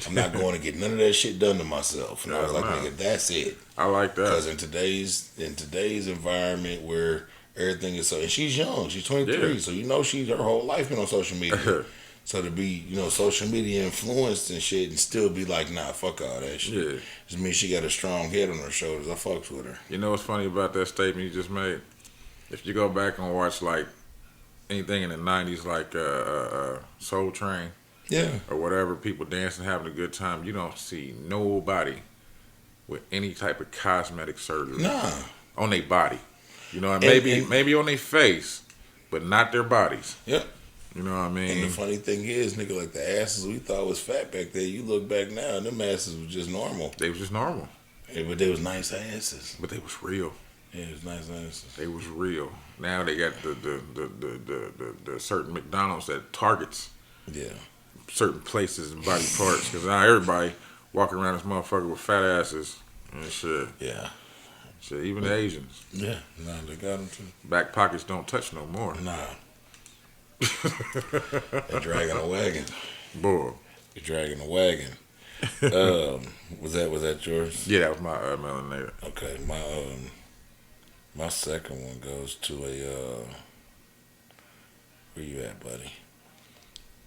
I'm not going to get none of that shit done to myself." And I was like, "Nigga, that's it." I like that. Because in today's environment where everything is so, and she's young, she's 23, so she's her whole life been on social media. So to be social media influenced and shit, and still be like, "Nah, fuck all that shit." Yeah. Just means she got a strong head on her shoulders. I fucks with her. You know what's funny about that statement you just made? If you go back and watch like anything in the 90s, like Soul Train. Yeah. Or whatever, people dancing, having a good time, you don't see nobody with any type of cosmetic surgery on their body. Maybe on their face, but not their bodies. Yep. You know what I mean? And the funny thing is, nigga, like the asses we thought was fat back then, you look back now and them asses was just normal. They was just normal. Yeah, but they was nice asses. But they was real. Yeah, it was nice asses. They was real. Now they got the certain McDonald's that targets certain places and body parts, because now everybody walking around this motherfucker with fat asses and shit. Yeah. Shit, even the Asians. Yeah, nah, they got them too. Back pockets don't touch no more. Nah. They're dragging a wagon. Boy. You're dragging a wagon. Was that yours? Yeah, that was my melanator. Okay, my second one goes to where you at, buddy?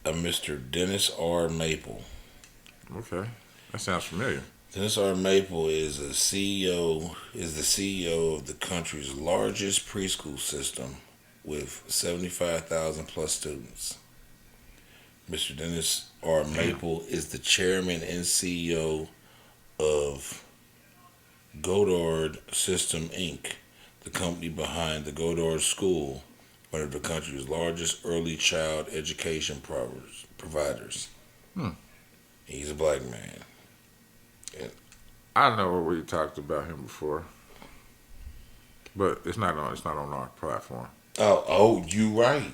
A Mr. Dennis R. Maple. Okay, that sounds familiar. Dennis R. Maple is the CEO of the country's largest preschool system with 75,000 plus students. Mr. Dennis R. Maple is the chairman and CEO of Goddard System Inc., the company behind the Goddard School, one of the country's largest early child education providers. He's a black man. I know we talked about him before, but it's not on our platform. Oh, you right.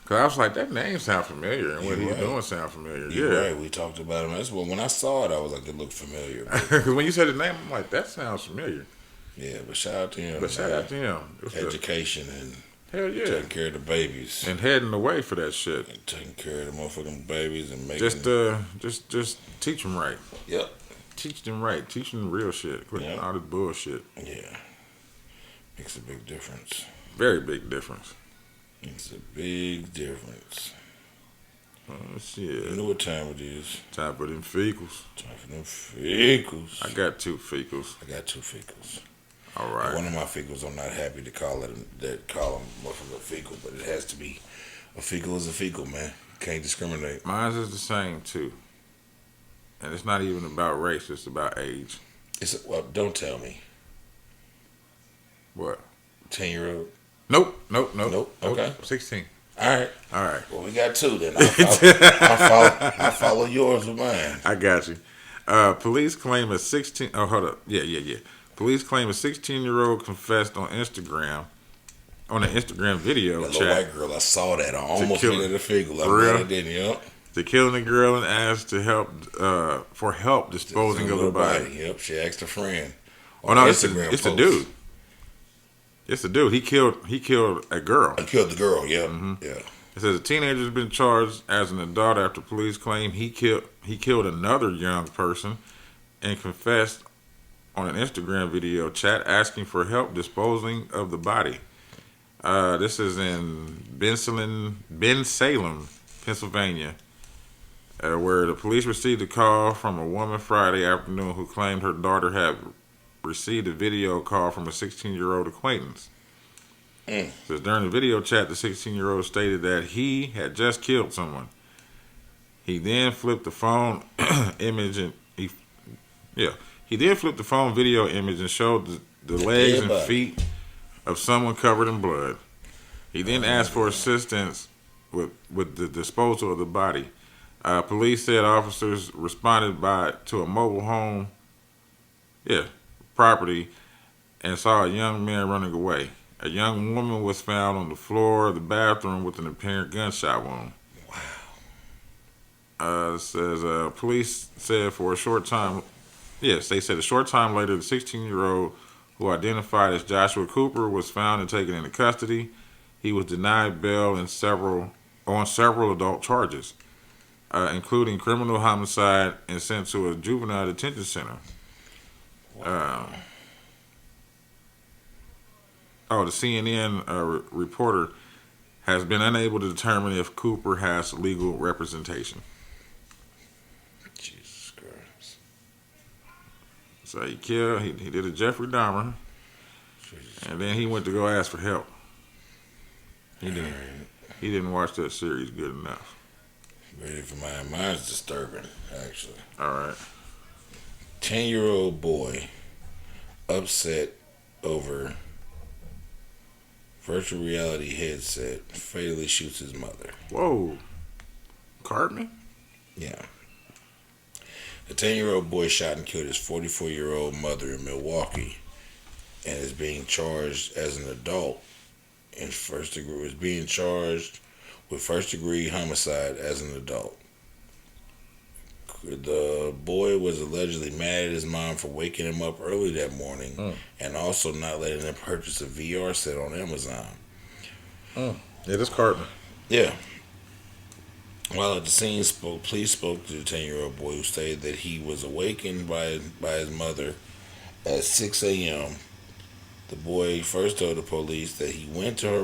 Cause I was like, that name sound familiar, and what You he's right. doing sound familiar. You Yeah. right. We talked about him. That's when I saw it, I was like, it looked familiar. But, Because when you said his name, I'm like, that sounds familiar. yeah, but shout out to him. But shout man. out to him. Education and Hell yeah. taking care of the babies. And heading the way for that shit. And taking care of the motherfucking babies and making. Just teach them right. Yep. Teach them right. Teach them real shit. Quit Yep. all this bullshit. Yeah. Makes a big difference. Very big difference. Makes a big difference. Oh shit. You know what time it is? Time for them fecals. Time for them fecals. I got 2 fecals. I got 2 fecals. All right. One of my fecals, I'm not happy to call them motherfucker fecal, but it has to be. A fecal is a fecal, man. Can't discriminate. Mine is the same too. And it's not even about race, it's about age. Don't tell me. What? 10-year-old? Nope. Okay. 16. All right. All right. Well, we got 2 then. I'll follow yours with mine. I got you. Police claim a 16. Oh, hold up. Yeah. Police claim a 16-year-old confessed on Instagram, on an Instagram video That little chat, white girl, I saw that. I almost kill made it a fecal. For real? I didn't, yep. to killing the girl and asked to help for help disposing of the body. Yep, she asked a friend. Oh no, it's Instagram the post. dude. It's the dude. He killed a girl. I killed the girl. Yep. Mm-hmm. Yeah. It says a teenager has been charged as an adult after police claim he killed another young person and confessed on an Instagram video chat asking for help disposing of the body. This is in Bensalem, Pennsylvania, where the police received a call from a woman Friday afternoon who claimed her daughter had received a video call from a 16-year-old acquaintance. Says during the video chat, the 16-year-old stated that he had just killed someone. He then flipped the phone He then flipped the phone video image and showed the legs and feet of someone covered in blood. He then asked for assistance with the disposal of the body. Police said officers responded to a mobile home property and saw a young man running away. A young woman was found on the floor of the bathroom with an apparent gunshot wound. Wow. Says police said for a short time. Yes, they said a short time later, the 16-year-old, who identified as Joshua Cooper, was found and taken into custody. He was denied bail on several adult charges, including criminal homicide, and sent to a juvenile detention center. Wow. The CNN reporter has been unable to determine if Cooper has legal representation. Jesus Christ. So he did a Jeffrey Dahmer, and then he went to go ask for help. He didn't watch that series good enough. Ready for mine? Mine's disturbing, actually. All right. 10-year-old boy upset over virtual reality headset fatally shoots his mother. Whoa. Cartman? Yeah. A 10-year-old boy shot and killed his 44-year-old mother in Milwaukee and is being charged as an adult in being charged with first-degree homicide as an adult. The boy was allegedly mad at his mom for waking him up early that morning and also not letting him purchase a VR set on Amazon. Yeah, this Cartman. Yeah. While at the scene, police spoke to the 10-year-old boy who stated that he was awakened by his mother at 6 a.m. The boy first told the police that he went to her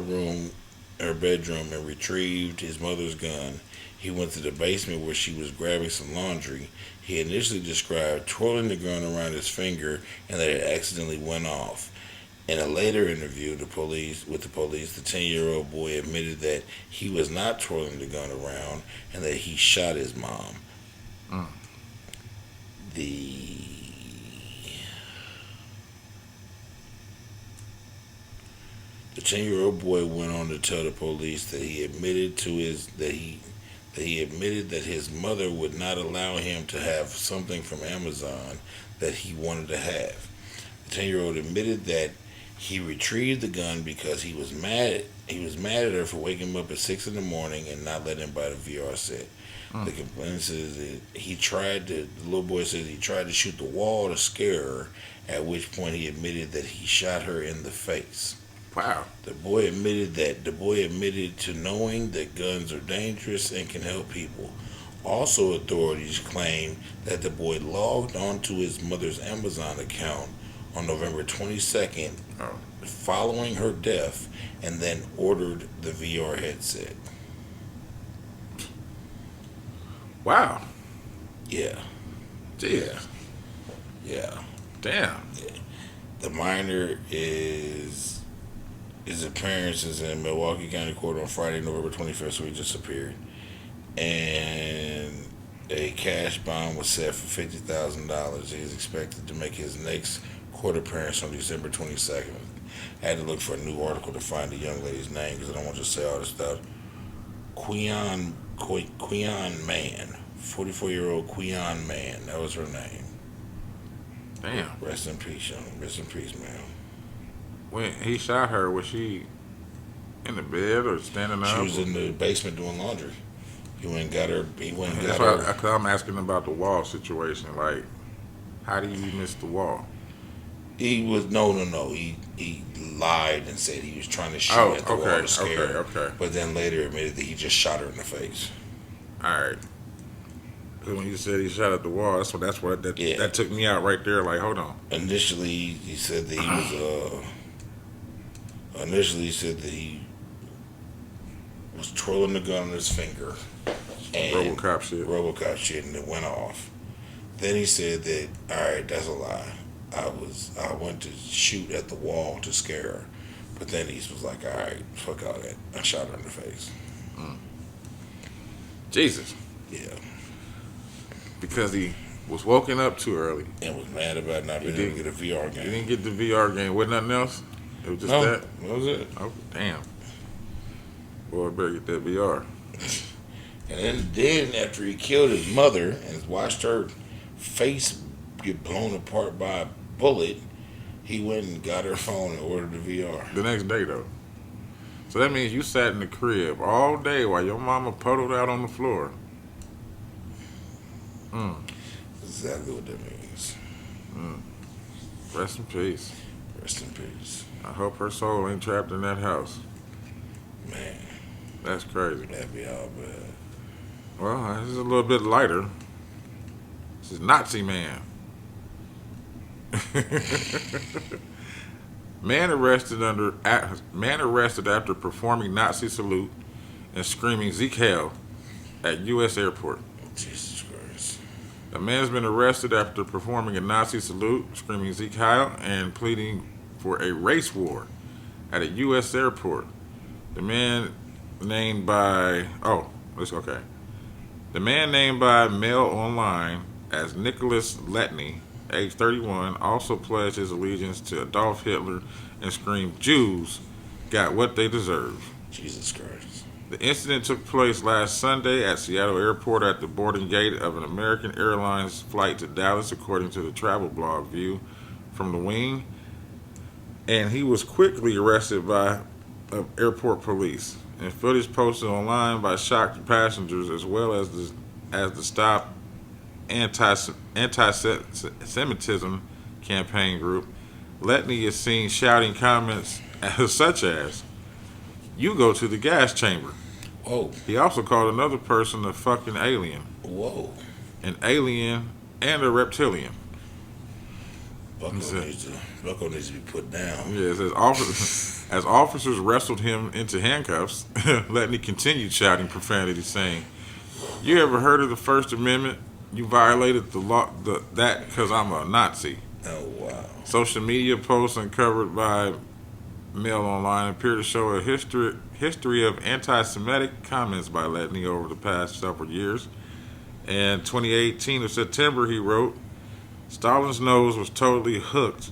bedroom, and retrieved his mother's gun. He went to the basement where she was grabbing some laundry. He initially described twirling the gun around his finger and that it accidentally went off. In a later interview with the police, the 10-year-old boy admitted that he was not twirling the gun around and that he shot his mom. The 10-year-old boy went on to tell the police that he admitted to that he admitted that his mother would not allow him to have something from Amazon that he wanted to have. The 10-year-old admitted that he retrieved the gun because he was mad. He was mad at her for waking him up at 6 in the morning and not letting him buy the VR set. The complaint says that the little boy says he tried to shoot the wall to scare her, at which point he admitted that he shot her in the face. Wow. The boy admitted to knowing that guns are dangerous and can help people. Also, authorities claim that the boy logged onto his mother's Amazon account on November 22nd, Oh. following her death, and then ordered the VR headset. Wow. Yeah, Jeez. yeah. Damn. The minor his appearance is in Milwaukee County Court on Friday, November 25th, so he just appeared. And a cash bond was set for $50,000. He is expected to make his next court appearance on December 22nd. I had to look for a new article to find the young lady's name because I don't want to just say all this stuff. Quion Mann, 44-year-old Quion Mann. That was her name. Damn. Rest in peace, young. Rest in peace, man. When he shot her, was she in the bed or standing up? She was in the basement doing laundry. He went and got her. That's why I'm asking about the wall situation. Like, how do you miss the wall? He was no. He lied and said he was trying to shoot at the wall to scare her. Okay. But then later admitted that he just shot her in the face. All right. 'Cause when you said he shot at the wall, Yeah. that took me out right there. Like, hold on. Initially, he said that he was twirling the gun on his finger. And RoboCop shit. and it went off. Then he said that, all right, that's a lie. I went to shoot at the wall to scare her. But then he was like, all right, fuck all that. I shot her in the face. Jesus. Yeah. Because he was woken up too early. And was mad about not being able to get a VR He game. didn't get the VR game. Wasn't nothing else? It was just No, that? that was it. Oh, damn. Boy, I better get that VR. And then after he killed his mother and watched her face get blown apart by a bullet, he went and got her phone and ordered the VR. The next day, though. So that means you sat in the crib all day while your mama puddled out on the floor. That's exactly what that means. Rest in peace. Rest in peace. I hope her soul ain't trapped in that house. Man, That's crazy. that'd be all bad. Well, this is a little bit lighter. This is Nazi Man. Man arrested after performing Nazi salute and screaming "Sieg Heil" at U.S. airport. Jesus Christ. A man has been arrested after performing a Nazi salute, screaming "Sieg Heil" and pleading for a race war at a U.S. airport. The man named by The man named by Mail Online as Nicholas Letny, age 31, also pledged his allegiance to Adolf Hitler and screamed, "Jews got what they deserve." Jesus Christ. The incident took place last Sunday at Seattle Airport at the boarding gate of an American Airlines flight to Dallas, according to the travel blog View from the Wing. And he was quickly arrested by airport police. And footage posted online by shocked passengers, as well as the Stop Anti-Semitism campaign group. Letny is seen shouting comments such as, "You go to the gas chamber." Whoa. He also called another person a fucking alien, Whoa. an alien, and a reptilian. Bucko needs to be put down. Yes, as officers wrestled him into handcuffs, Letny continued shouting profanity, saying, "You ever heard of the First Amendment? You violated the law that because I'm a Nazi." Oh, wow. Social media posts uncovered by Mail Online appear to show a history of anti-Semitic comments by Letny over the past several years. In 2018 of September, he wrote, "Stalin's nose was totally hooked.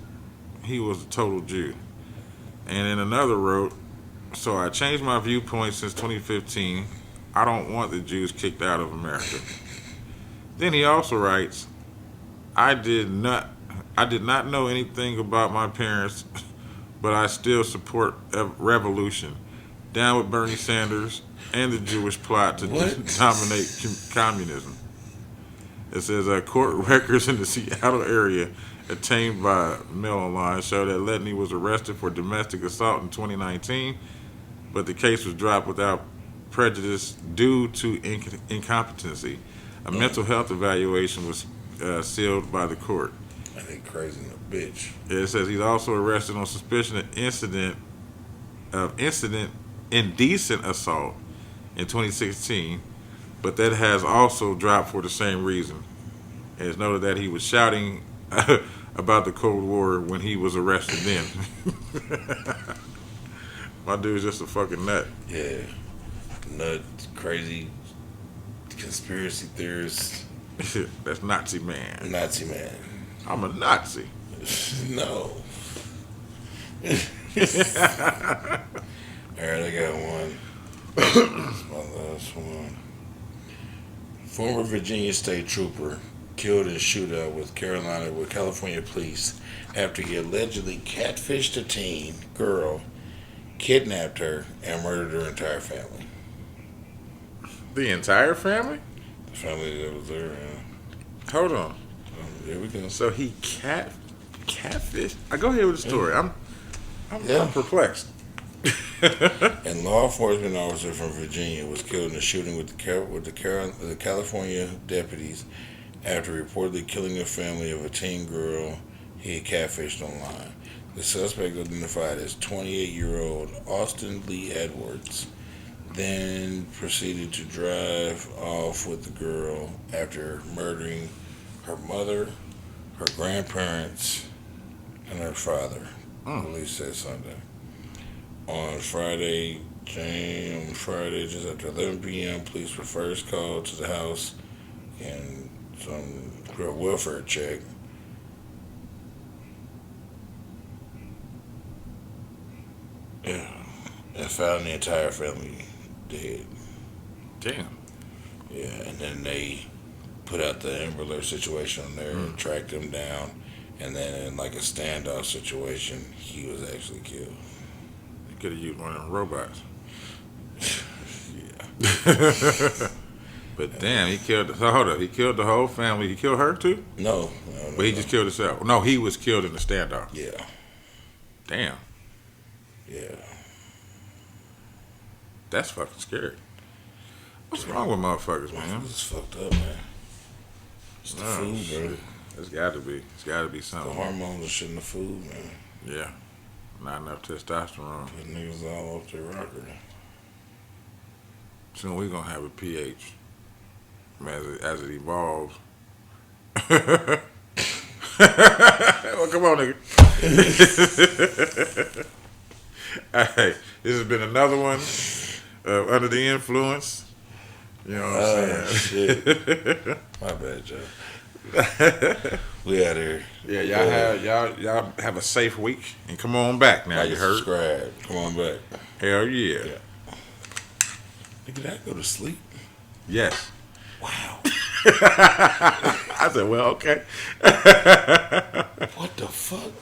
He was a total Jew." And in another wrote, "So I changed my viewpoint since 2015. I don't want the Jews kicked out of America. Then he also writes, I did not know anything about my parents, but I still support a revolution. Down with Bernie Sanders and the Jewish plot to dominate communism. It says court records in the Seattle area obtained by Mail Online show that Letney was arrested for domestic assault in 2019, but the case was dropped without prejudice due to incompetency. A mental health evaluation was sealed by the court. I think crazy in a bitch. It says he's also arrested on suspicion of indecent assault in 2016, but that has also dropped for the same reason. And it's noted that he was shouting about the Cold War when he was arrested then. My dude's just a fucking nut. Yeah. Nut, crazy, conspiracy theorist. That's Nazi man. Nazi man. I'm a Nazi. No. Alright, I got one. My last one. Former Virginia State Trooper killed in shootout with California police after he allegedly catfished a teen girl, kidnapped her, and murdered her entire family. The entire family? The family that was there, yeah. Hold on. There we go. So he catfished? I go ahead with the story. I'm perplexed. And law enforcement officer from Virginia was killed in a shooting with the California deputies after reportedly killing a family of a teen girl he had catfished online. The suspect, identified as 28-year-old Austin Lee Edwards, then proceeded to drive off with the girl after murdering her mother, her grandparents, and her father. Police said Sunday. On Friday, just after 11 p.m., police were first called to the house and for a welfare check. Yeah, and found the entire family dead. Damn. Yeah, and then they put out the Amber Alert situation on there and tracked him down. And then in like a standoff situation, he was actually killed. You could have used one of them robots. Yeah. But damn, he killed. Hold up, he killed the whole family. He killed her too? No. But he just killed himself. No, he was killed in the standoff. Yeah. Damn. Yeah. That's fucking scary. What's wrong with motherfuckers, man? This is fucked up, man. It's the food, bro. It's got to be. It's got to be The something. hormones are shit in the food, man. Yeah. Not enough testosterone. Put niggas all off their rocker. Soon we gonna have a pH. As it evolves. Well, come on, nigga. Hey, this has been another one Under the Influence. You know what I'm saying? Shit. My bad, Joe. We out here. Yeah, y'all have a safe week and come on back now. Like You heard? subscribe. Come on back. Hell yeah. Nigga, did I go to sleep? Yes. Wow. I said, well, okay. What the fuck?